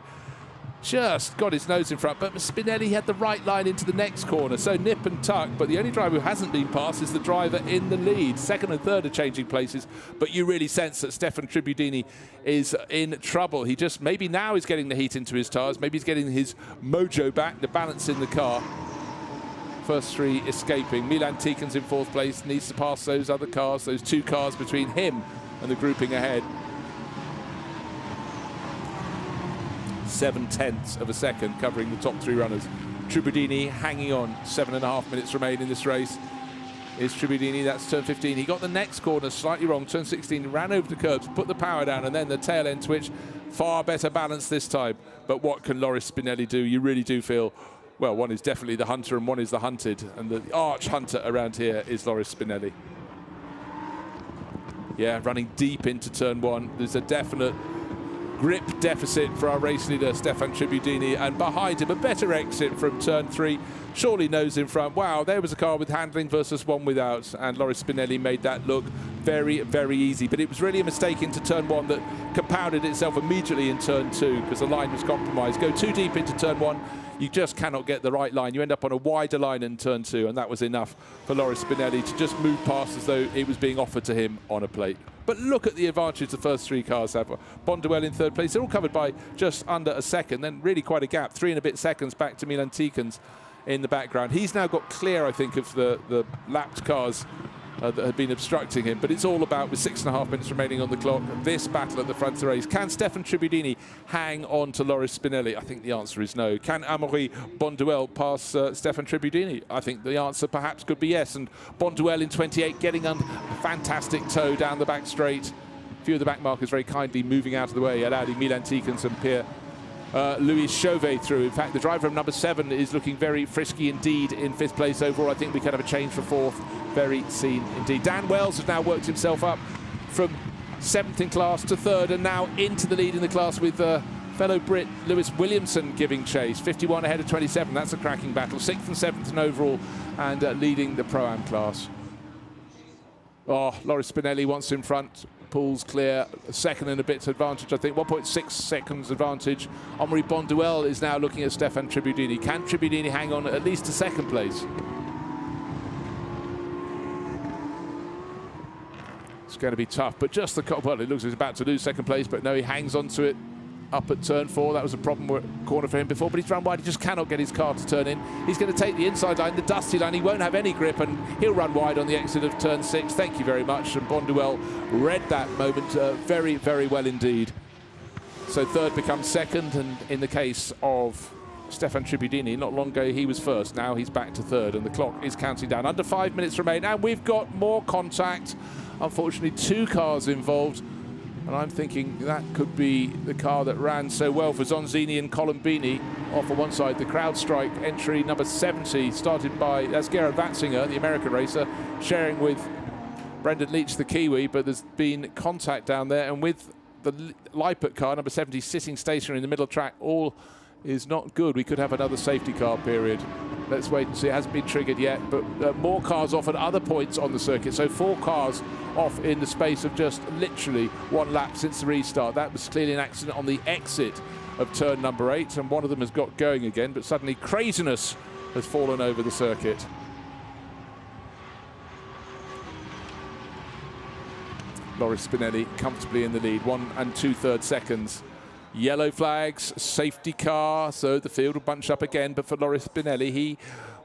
just got his nose in front, but Spinelli had the right line into the next corner, so nip and tuck. But the only driver who hasn't been passed is the driver in the lead. Second and third are changing places, but you really sense that Stefan Tribudini is in trouble. He just maybe now is getting the heat into his tyres, maybe he's getting his mojo back, the balance in the car. First three escaping. Milan Tikans in fourth place, needs to pass those other cars, those two cars between him and the grouping ahead. 0.7 of a second covering the top three runners. Tribudini hanging on. 7.5 minutes remain in this race. Is Tribudini, that's turn 15. He got the next corner slightly wrong. Turn 16, ran over the curbs, put the power down, and then the tail end switch. Far better balance this time. But what can Loris Spinelli do? You really do feel, well, one is definitely the hunter and one is the hunted. And the arch hunter around here is Loris Spinelli. Yeah, running deep into turn 1. There's a definite grip deficit for our race leader Stefan Tribudini, and behind him a better exit from turn 3. Surely nose in front. Wow, there was a car with handling versus one without, and Loris Spinelli made that look very, very easy. But it was really a mistake into turn 1 that compounded itself immediately in turn 2 because the line was compromised. Go too deep into turn 1, you just cannot get the right line. You end up on a wider line in turn 2, and that was enough for Loris Spinelli to just move past as though it was being offered to him on a plate. But look at the advantage the first three cars have. Bonduelle in third place. They're all covered by just under a second. Then really quite a gap. 3 and a bit seconds back to Milan Tikans in the background. He's now got clear, I think, of the lapped cars that had been obstructing him. But it's all about, with 6.5 minutes remaining on the clock, this battle at the front of the race. Can Stefan Tribudini hang on to Loris Spinelli? I think the answer is no. Can Amaury Bonduelle pass Stefan Tribudini? I think the answer perhaps could be yes. And Bonduelle in 28 getting a fantastic tow down the back straight. A few of the back markers very kindly moving out of the way, allowing Milan Tikans and Pierre Louis Chauvet through. In fact, the driver of number 7 is looking very frisky indeed in 5th place overall. I think we could have a change for 4th. Very seen indeed. Dan Wells has now worked himself up from 7th in class to 3rd and now into the lead in the class with fellow Brit Lewis Williamson giving chase. 51 ahead of 27. That's a cracking battle. 6th and 7th in overall and leading the Pro-Am class. Oh, Loris Spinelli wants in front. Pulls clear, a second and a bit advantage, I think, 1.6 seconds advantage. Omri Bonduelle is now looking at Stefan Tribudini. Can Tribudini hang on at least to 2nd place? It's going to be tough, but just the, well, it looks like he's about to lose 2nd place, but no, he hangs on to it up at turn 4. That was a problem corner for him before, but he's run wide. He just cannot get his car to turn in. He's going to take the inside line, the dusty line. He won't have any grip, and he'll run wide on the exit of turn 6. Thank you very much. And Bonduelle read that moment very, very well indeed. So 3rd becomes 2nd, and in the case of Stefan Tribudini, not long ago he was 1st. Now he's back to 3rd, and the clock is counting down. Under 5 minutes remain, and we've got more contact. Unfortunately, 2 cars involved. And I'm thinking that could be the car that ran so well for Zonzini and Colombini off on one side. The CrowdStrike entry number 70, started by, that's Gerard Watzinger, the American racer, sharing with Brendan Leach, the Kiwi, but there's been contact down there. And with the Lippert car, number 70, sitting stationary in the middle track, all is not good. We could have another safety car period. Let's wait and see. It hasn't been triggered yet, but more cars off at other points on the circuit. So 4 cars off in the space of just literally 1 lap since the restart. That was clearly an accident on the exit of turn number 8, and one of them has got going again, but suddenly craziness has fallen over the circuit. Loris Spinelli comfortably in the lead, 1 2/3 seconds. Yellow flags, safety car, so the field will bunch up again, but for Loris Spinelli, he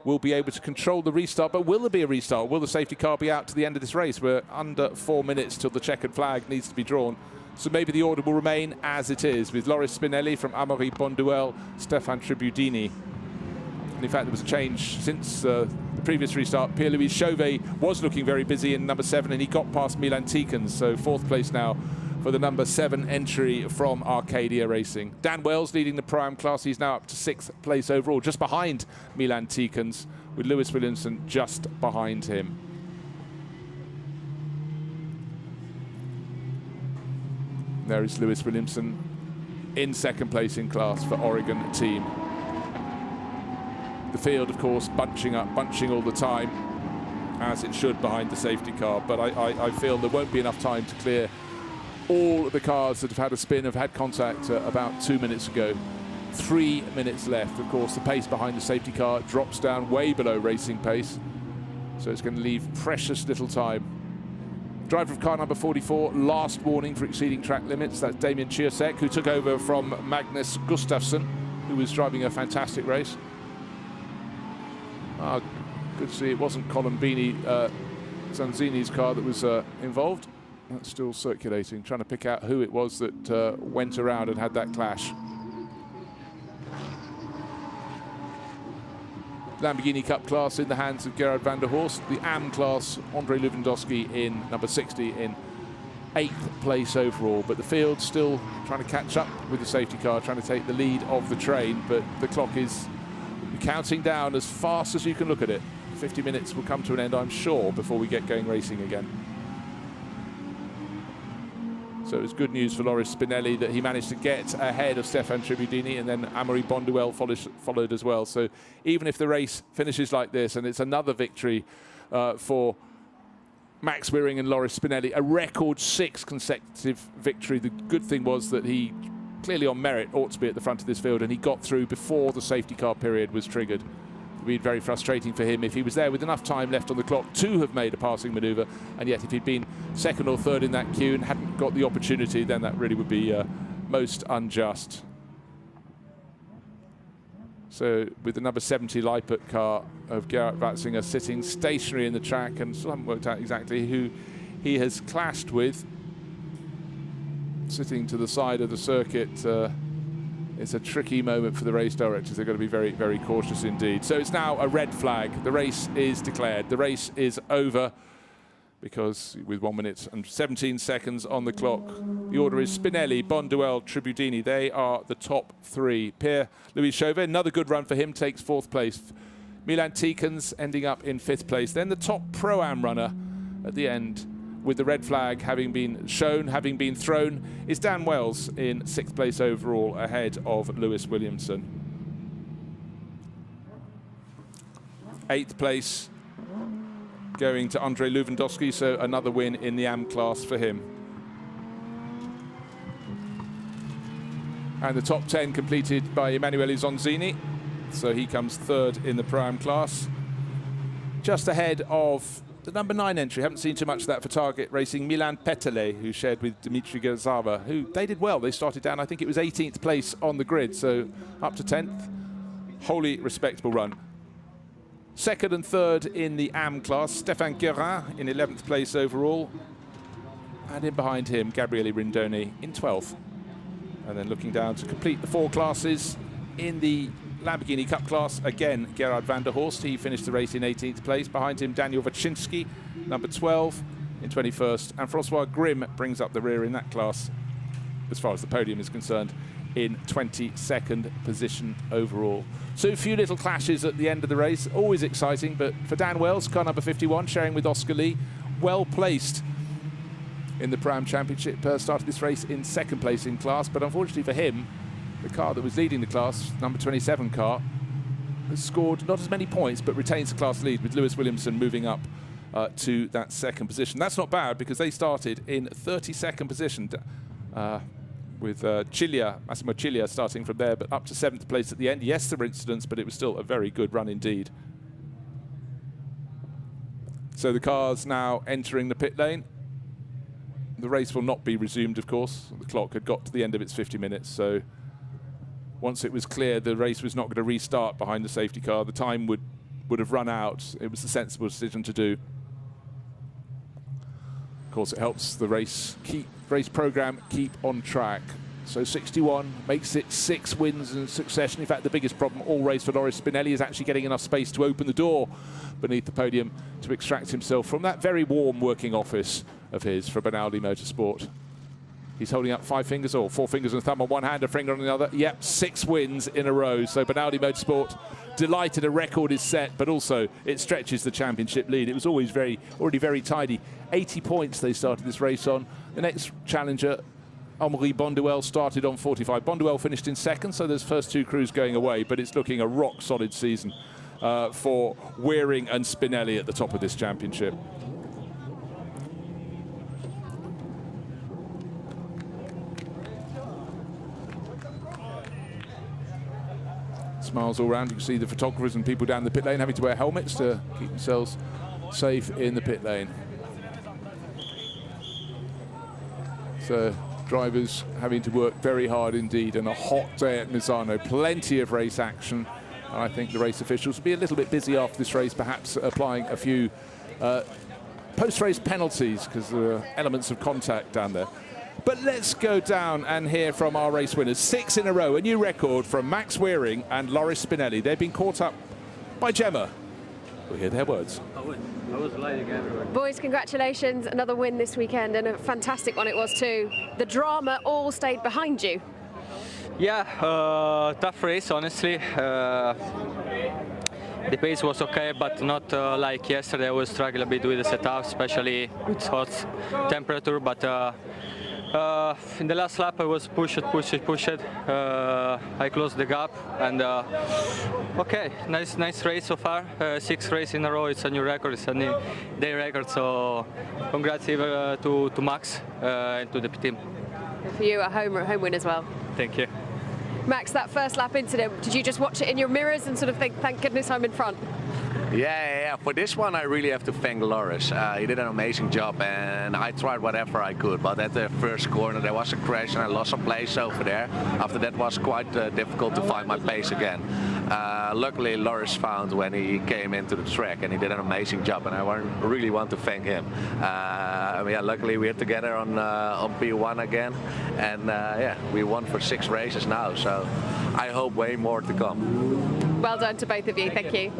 will be able to control the restart. But will there be a restart? Will the safety car be out to the end of this race? We're under 4 minutes till the checkered flag needs to be drawn. So maybe the order will remain as it is, with Loris Spinelli from Amaury Bonduelle, Stefan Tribudini. And in fact, there was a change since the previous restart. Pierre Louis Chauvet was looking very busy in number 7, and he got past Milan Tikans, so 4th place now for the number 7 entry from Arcadia Racing. Dan Wells leading the Pro-Am class. He's now up to 6th place overall, just behind Milan Tikans. with Lewis Williamson just behind him. There is Lewis Williamson in second place in class for Oregon team. The field, of course, bunching all the time, as it should behind the safety car. But I feel there won't be enough time to clear all of the cars that have had a spin, have had contact about 2 minutes ago. 3 minutes left. Of course, the pace behind the safety car drops down way below racing pace. So it's going to leave precious little time. Driver of car number 44, last warning for exceeding track limits. That's Damien Chiosek, who took over from Magnus Gustafsson, who was driving a fantastic race. Good to see it wasn't Colombini Zanzini's car that was involved. That's still circulating, trying to pick out who it was that went around and had that clash. Lamborghini Cup class in the hands of Gerard van der Horst. The AM class, Andrei Lewandowski in number 60 in 8th place overall. But the field still trying to catch up with the safety car, trying to take the lead of the train. But the clock is counting down as fast as you can look at it. 50 minutes will come to an end, I'm sure, before we get going racing again. So it's good news for Loris Spinelli that he managed to get ahead of Stefan Tribudini, and then Amaury Bonduelle followed as well. So even if the race finishes like this, and it's another victory for Max Wirring and Loris Spinelli, a record 6 consecutive victory. The good thing was that he clearly on merit ought to be at the front of this field, and he got through before the safety car period was triggered. It would be very frustrating for him if he was there with enough time left on the clock to have made a passing manoeuvre, and yet if he'd been second or third in that queue and hadn't got the opportunity, then that really would be most unjust. So with the number 70 Leipert car of Gerhard Watzinger sitting stationary in the track, and still haven't worked out exactly who he has clashed with, sitting to the side of the circuit. It's a tricky moment for the race directors. They've got to be very, very cautious indeed. So it's now a red flag. The race is declared. The race is over, because with 1 minute and 17 seconds on the clock, the order is Spinelli, Bonduelle, Tribudini. They are the top 3. Pierre-Louis Chauvet, another good run for him, takes 4th place. Milan Tikens ending up in 5th place. Then the top Pro-Am runner at the end, with the red flag having been shown, having been thrown, is Dan Wells in 6th place overall, ahead of Lewis Williamson. 8th place going to Andrei Lewandowski, so another win in the AM class for him. And the top 10 completed by Emanuele Zonzini, so he comes 3rd in the Pro-Am class. Just ahead of the number 9 entry, haven't seen too much of that for Target Racing, Milan Petele, who shared with Dimitri Gazawa, who they did well. They started down, I think it was 18th place on the grid, so up to 10th. Wholly respectable run. 2nd and 3rd in the AM class, Stéphane Guérin in 11th place overall. And in behind him, Gabriele Rindoni in 12th. And then looking down to complete the 4 classes in the Lamborghini Cup class, again, Gerhard van der Horst. He finished the race in 18th place. Behind him, Daniel Waczynski, number 12, in 21st. And Francois Grimm brings up the rear in that class, as far as the podium is concerned, in 22nd position overall. So a few little clashes at the end of the race. Always exciting, but for Dan Wells, car number 51, sharing with Oscar Lee, well placed in the Pro-Am Championship. Started this race in 2nd place in class, but unfortunately for him, the car that was leading the class, number 27 car, has scored not as many points, but retains the class lead, with Lewis Williamson moving up to that 2nd position. That's not bad, because they started in 32nd position, with Massimo Ciglia starting from there, but up to 7th place at the end. Yes, there were incidents, but it was still a very good run indeed. So the cars now entering the pit lane. The race will not be resumed, of course. The clock had got to the end of its 50 minutes, so once it was clear the race was not going to restart behind the safety car, the time would have run out. It was the sensible decision to do. Of course, it helps the race program keep on track. So 61 makes it 6 wins in succession. In fact, the biggest problem all race for Loris Spinelli is actually getting enough space to open the door beneath the podium to extract himself from that very warm working office of his for Benaldi Motorsport. He's holding up 5 fingers or 4 fingers and a thumb on one hand, a finger on the other. Yep, 6 wins in a row. So Benaldi Motorsport delighted a record is set, but also it stretches the championship lead. It was always already very tidy. 80 points they started this race on. The next challenger, Henri Bonduelle, started on 45. Bonduelle finished in second, so there's first 2 crews going away, but it's looking a rock-solid season for Wearing and Spinelli at the top of this championship. Smiles all around. You can see the photographers and people down the pit lane having to wear helmets to keep themselves safe in the pit lane. So drivers having to work very hard indeed, and a hot day at Misano. Plenty of race action. And I think the race officials will be a little bit busy after this race, perhaps applying a few post-race penalties because there are elements of contact down there. But let's go down and hear from our race winners. 6 in a row, a new record from Max Wearing and Loris Spinelli. They've been caught up by Gemma. We'll hear their words. I was lighting everywhere. Boys, congratulations. Another win this weekend, and a fantastic one it was too. The drama all stayed behind you. Yeah, tough race, honestly. The pace was okay, but not like yesterday. I was struggling a bit with the setup, especially with hot temperature. But in the last lap, I was pushed. I closed the gap, and okay, nice race so far. 6 races in a row. It's a new record. It's a new day record. So congrats to Max and to the team. For you, a home win as well. Thank you. Max, that first lap incident, did you just watch it in your mirrors and sort of think, thank goodness I'm in front? Yeah. For this one, I really have to thank Loris. He did an amazing job, and I tried whatever I could. But at the first corner, there was a crash, and I lost some place over there. After that, was quite difficult to find my pace again. Luckily, Loris found when he came into the track, and he did an amazing job, and I really want to thank him. Yeah, luckily, we're together on P1 again, and yeah, we won for 6 races now. So I hope way more to come. Well done to both of you. Thank you.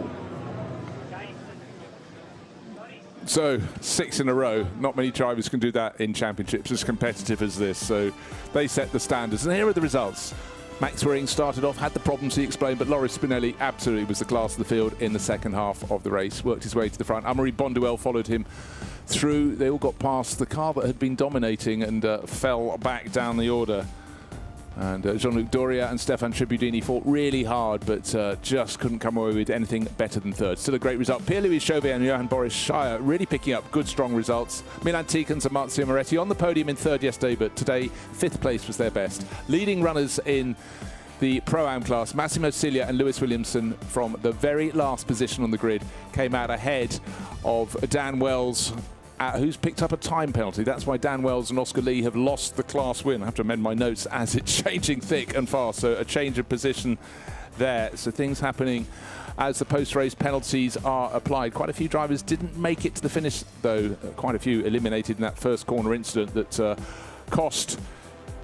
So 6 in a row. Not many drivers can do that in championships as competitive as this. So they set the standards. And here are the results. Max Wearing started off, had the problems he explained, but Loris Spinelli absolutely was the class of the field in the second half of the race. Worked his way to the front. Henri Bonduelle followed him through. They all got past the car that had been dominating and fell back down the order. And Jean-Luc Doria and Stefan Tribudini fought really hard, but just couldn't come away with anything better than third. Still a great result. Pierre-Louis Chauvet and Johan Boris Scheier really picking up good, strong results. Milan Tikens and Marzio Moretti on the podium in third yesterday, but today 5th place was their best. Leading runners in the Pro-Am class, Massimo Cilia and Lewis Williamson from the very last position on the grid came out ahead of Dan Wells, who's picked up a time penalty. That's why Dan Wells and Oscar Lee have lost the class win. I have to amend my notes as it's changing thick and fast, so a change of position there. So things happening as the post-race penalties are applied. Quite a few drivers didn't make it to the finish, though. Quite a few eliminated in that first corner incident that cost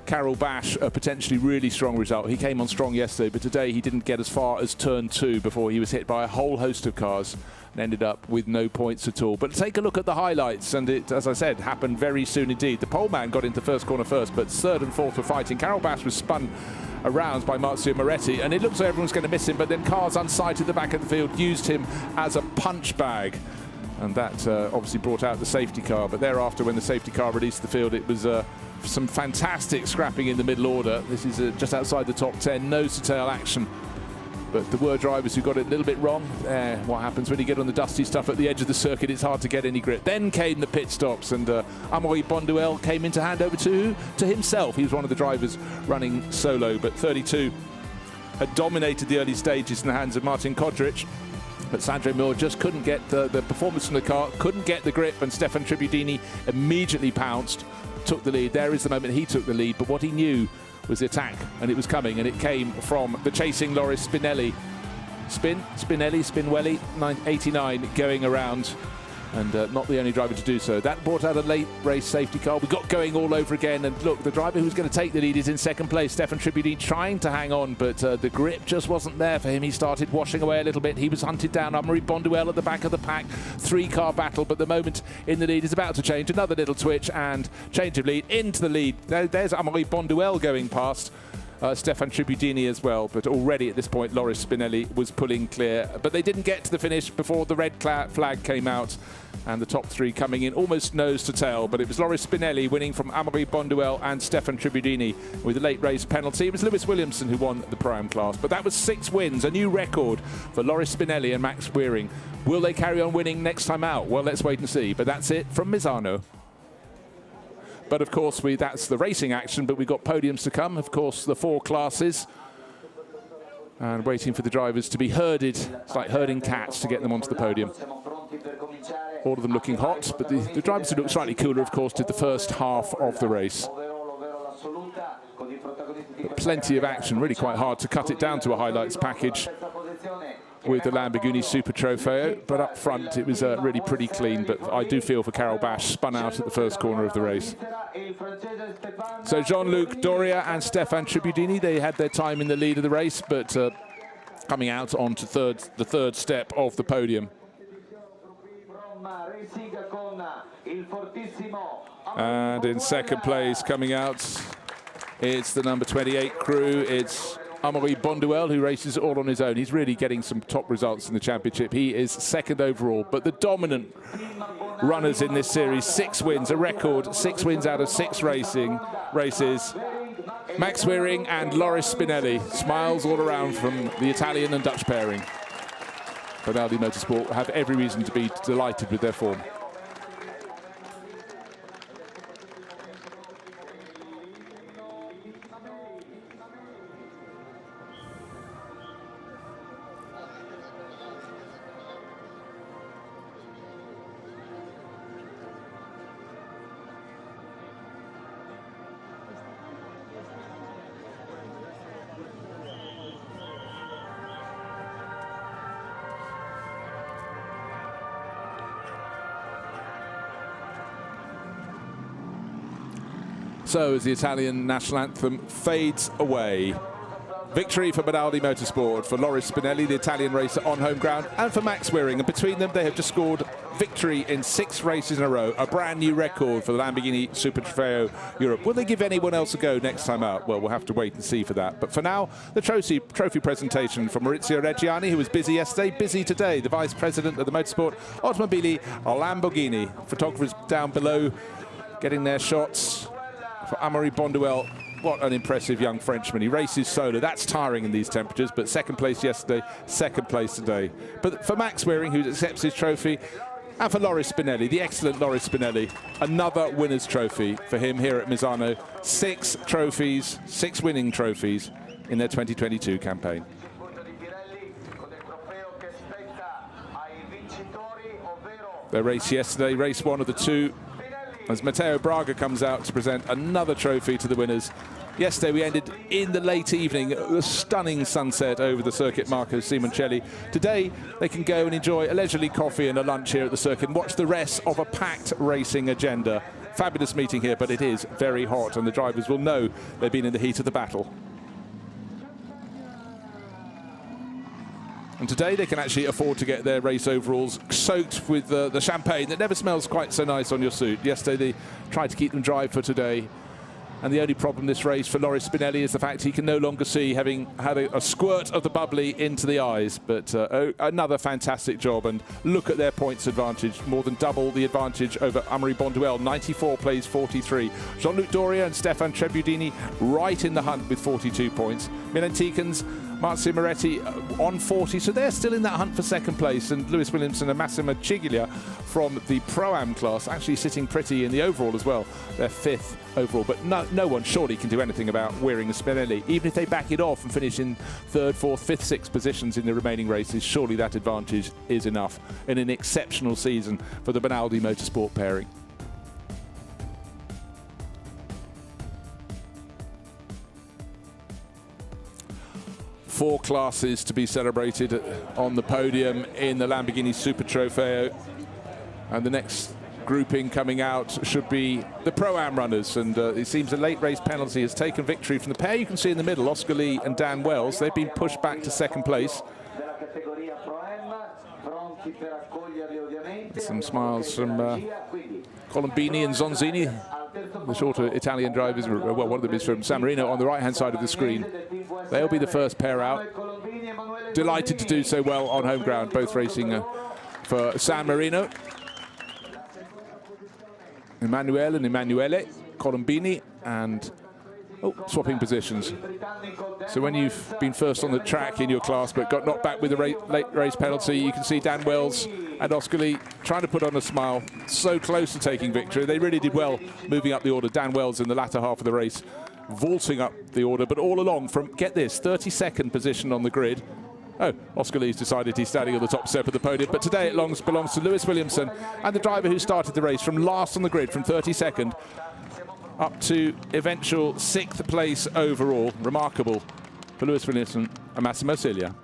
Carol Bash a potentially really strong result. He came on strong yesterday, but today he didn't get as far as turn 2 before he was hit by a whole host of cars and ended up with no points at all. But take a look at the highlights, and it, as I said, happened very soon indeed. The pole man got into first corner first, but third and fourth were fighting. Carol Bash was spun around by Marzio Moretti, and it looks like everyone's going to miss him, but then cars unsighted the back of the field used him as a punch bag. And that obviously brought out the safety car. But thereafter, when the safety car released the field, it was some fantastic scrapping in the middle order. This is just outside the top 10, nose-to-tail action. But there were drivers who got it a little bit wrong. What happens when you get on the dusty stuff at the edge of the circuit, it's hard to get any grip. Then came the pit stops, and Henri Bonduelle came in to hand over to himself. He was one of the drivers running solo, but 32 had dominated the early stages in the hands of Martin Kodric. But Sandro Moore just couldn't get the performance from the car, couldn't get the grip, and Stefan Tribudini immediately pounced, took the lead. There is the moment he took the lead, but what he knew was the attack, and it was coming, and it came from the chasing Loris Spinelli. Spinelli, 89 going around and not the only driver to do so. That brought out a late race safety car. We got going all over again, and look, the driver who's going to take the lead is in second place. Stefan Tribudini trying to hang on, but the grip just wasn't there for him. He started washing away a little bit. He was hunted down. Amaury Bonduelle at the back of the pack. 3-car battle, but the moment in the lead is about to change. Another little twitch and change of lead into the lead. There's Amaury Bonduelle going past. Stefan Tribudini as well, but already at this point Loris Spinelli was pulling clear, but they didn't get to the finish before the red flag came out, and the top 3 coming in almost nose to tail, but it was Loris Spinelli winning from Amaury Bonduelle and Stefan Tribudini with a late race penalty. It was Lewis Williamson who won the Pro-Am class, but that was 6 wins, a new record for Loris Spinelli and Max Weering. Will they carry on winning next time out? Well, let's wait and see, but that's it from Misano. But of course, that's the racing action, but we've got podiums to come. Of course, the 4 classes. And waiting for the drivers to be herded. It's like herding cats to get them onto the podium. All of them looking hot, but the drivers who look slightly cooler, of course, did the first half of the race. But plenty of action, really quite hard to cut it down to a highlights package with the Lamborghini Super Trofeo, but up front it was really pretty clean, but I do feel for Carol Bash, spun out at the first corner of the race. So Jean-Luc Doria and Stefan Tribudini, they had their time in the lead of the race, but coming out onto the third step of the podium. And in second place coming out, it's the number 28 crew. It's Amaury Bonduelle, who races all on his own. He's really getting some top results in the championship. He is second overall, but the dominant runners in this series, 6 wins, a record, 6 wins out of 6 races. Max Weering and Loris Spinelli. Smiles all around from the Italian and Dutch pairing. But Audi Motorsport have every reason to be delighted with their form. So as the Italian national anthem fades away, victory for Audi Motorsport, for Loris Spinelli, the Italian racer on home ground, and for Max Weering. And between them, they have just scored victory in 6 races in a row, a brand new record for the Lamborghini Super Trofeo Europe. Will they give anyone else a go next time out? Well, we'll have to wait and see for that. But for now, the trophy presentation from Maurizio Reggiani, who was busy yesterday, busy today, the Vice President of the Motorsport Automobili Lamborghini. Photographers down below getting their shots. For Amaury Bonduelle, what an impressive young Frenchman. He races solo. That's tiring in these temperatures, but second place yesterday, second place today. But for Max Weering, who accepts his trophy, and for Loris Spinelli, the excellent Loris Spinelli, another winner's trophy for him here at Misano. 6 trophies, 6 winning trophies in their 2022 campaign. Their race yesterday, race 1 of the 2, as Matteo Braga comes out to present another trophy to the winners. Yesterday we ended in the late evening, a stunning sunset over the circuit Marco Simoncelli. Today they can go and enjoy a leisurely coffee and a lunch here at the circuit and watch the rest of a packed racing agenda. Fabulous meeting here, but it is very hot and the drivers will know they've been in the heat of the battle. And today they can actually afford to get their race overalls soaked with the champagne that never smells quite so nice on your suit. Yesterday they tried to keep them dry for today. And the only problem this race for Loris Spinelli is the fact he can no longer see, having had a squirt of the bubbly into the eyes. But another fantastic job, and look at their points advantage, more than double the advantage over Amaury Bonduelle. 94 plays 43. Jean-Luc Doria and Stefan Tribudini right in the hunt with 42 points. Milan Tikens, Marzio Moretti on 40, so they're still in that hunt for second place. And Lewis Williamson and Massimo Ciglia from the Pro-Am class actually sitting pretty in the overall as well. They're 5th overall, but no one surely can do anything about Weering and Spinelli. Even if they back it off and finish in 3rd, 4th, 5th, 6th positions in the remaining races, surely that advantage is enough in an exceptional season for the Audi Motorsport pairing. Four classes to be celebrated on the podium in the Lamborghini Super Trofeo. And the next grouping coming out should be the Pro-Am runners, and it seems a late race penalty has taken victory from the pair you can see in the middle, Oscar Lee and Dan Wells. They've been pushed back to second place. Some smiles from Colombini and Zonzini, the shorter Italian drivers. Well, one of them is from San Marino on the right-hand side of the screen. They'll be the first pair out. Delighted to do so well on home ground, both racing for San Marino. Emanuele and Emanuele, Colombini, and swapping positions. So when you've been first on the track in your class but got knocked back with a late race penalty, you can see Dan Wells and Oscar Lee trying to put on a smile. So close to taking victory. They really did well moving up the order. Dan Wells in the latter half of the race, vaulting up the order, but all along from, get this, 32nd position on the grid. Oh, Oscar Lee's decided he's standing on the top step of the podium, but today it belongs to Lewis Williamson and the driver who started the race from last on the grid, from 32nd up to eventual 6th place overall. Remarkable for Lewis Williamson and Massimo Cilia.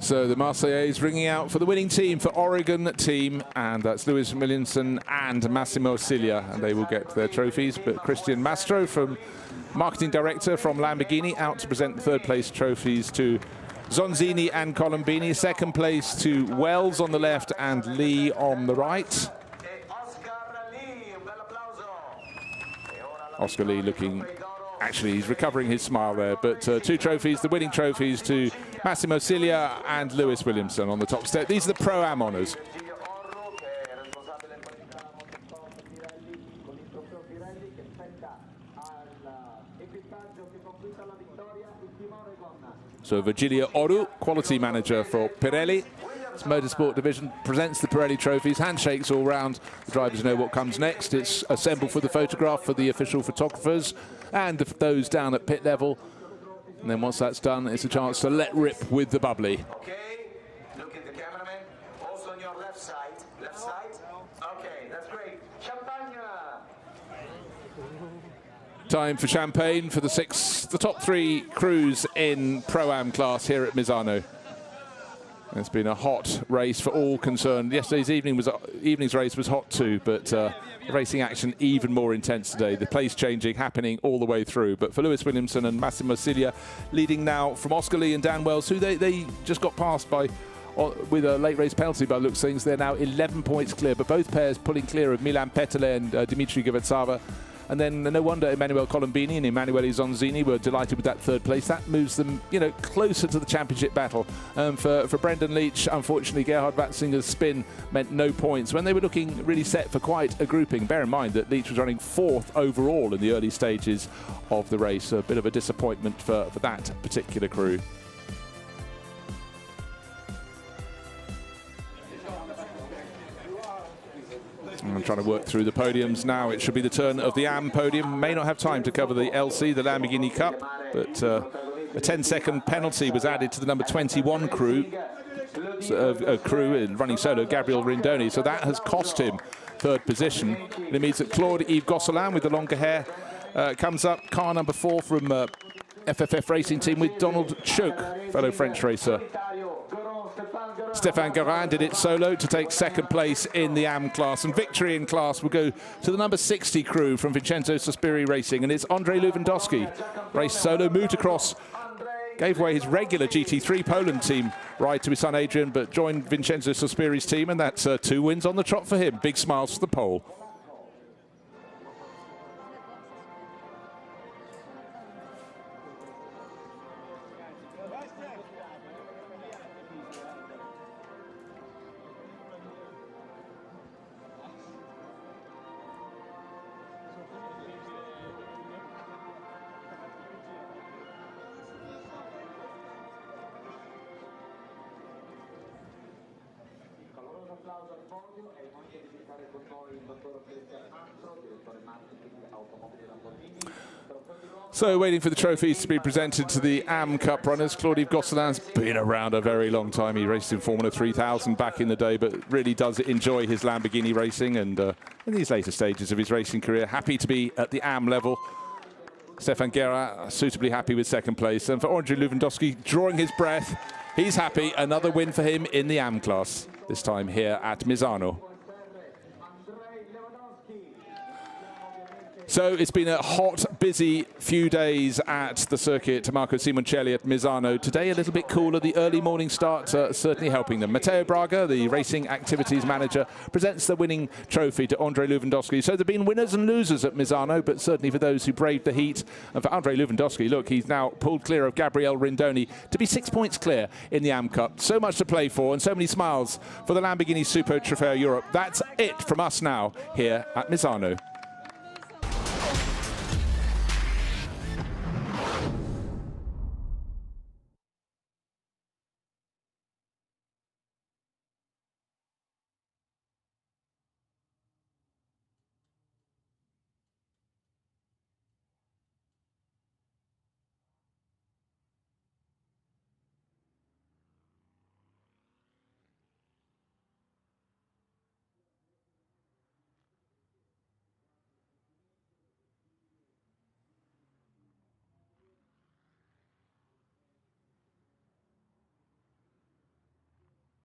So the Marseillaise ringing out for the winning team, for Oregon team, and that's Lewis Williamson and Massimo Cilia, and they will get their trophies. But Christian Mastro, from marketing director from Lamborghini, out to present the third place trophies to Zonzini and Colombini. Second place to Wells on the left and Lee on the right. Oscar Lee looking, actually he's recovering his smile there, but two trophies, the winning trophies to Massimo Cilia and Lewis Williamson on the top step. These are the Pro-Am honours. So Virgilio Oru, quality manager for Pirelli. It's Motorsport division, presents the Pirelli trophies, handshakes all round. The drivers know what comes next. It's assembled for the photograph for the official photographers and those down at pit level. And then once that's done, it's a chance to let rip with the bubbly. Okay, look at the cameraman. Also on your left side. Left side? Okay, that's great. Champagne! Time for champagne for the top three crews in Pro-Am class here at Misano. It's been a hot race for all concerned. Yesterday's evening's race was hot too, but racing action even more intense today. The place changing happening all the way through. But for Lewis Williamson and Massimo Cilia, leading now from Oscar Lee and Dan Wells, who they just got past by with a late race penalty by looks of things. They're now 11 points clear, but both pairs pulling clear of Milan Petele and Dimitri Gavatsava. And then no wonder Emanuele Colombini and Emanuele Zonzini were delighted with that third place. That moves them, closer to the championship battle. For Brendan Leach, unfortunately, Gerhard Watzinger's spin meant no points when they were looking really set for quite a grouping. Bear in mind that Leach was running 4th overall in the early stages of the race. A bit of a disappointment for that particular crew. I'm trying to work through the podiums now. It should be the turn of the AM podium. May not have time to cover the LC, the Lamborghini Cup, but a 10-second penalty was added to the number 21 crew, running solo, Gabriel Rindoni. So that has cost him third position. It means that Claude-Yves Gosselin with the longer hair comes up, car number 4 from FFF Racing Team with Donald Choke, fellow French racer. Stéphane Garin did it solo to take second place in the AM class, and victory in class will go to the number 60 crew from Vincenzo Sospiri Racing, and it's Andrei Lewandowski. Raced solo, moved across, gave away his regular GT3 Poland team ride to his son Adrian, but joined Vincenzo Sospiri's team, and that's 2 wins on the trot for him. Big smiles for the pole. So waiting for the trophies to be presented to the AM Cup runners. Claude Gosselin's been around a very long time. He raced in Formula 3000 back in the day, but really does enjoy his Lamborghini racing. And in these later stages of his racing career, happy to be at the AM level. Stefan Guerra suitably happy with second place. And for Andrzej Lewandowski, drawing his breath, he's happy. Another win for him in the AM class, this time here at Misano. So it's been a hot, busy few days at the circuit. Marco Simoncelli at Misano. Today a little bit cooler. The early morning start certainly helping them. Matteo Braga, the racing activities manager, presents the winning trophy to Andrzej Lewandowski. So there have been winners and losers at Misano, but certainly for those who braved the heat. And for Andrzej Lewandowski, look, he's now pulled clear of Gabriele Rindoni to be 6 points clear in the AM Cup. So much to play for and so many smiles for the Lamborghini Super Trofeo Europe. That's it from us now here at Misano.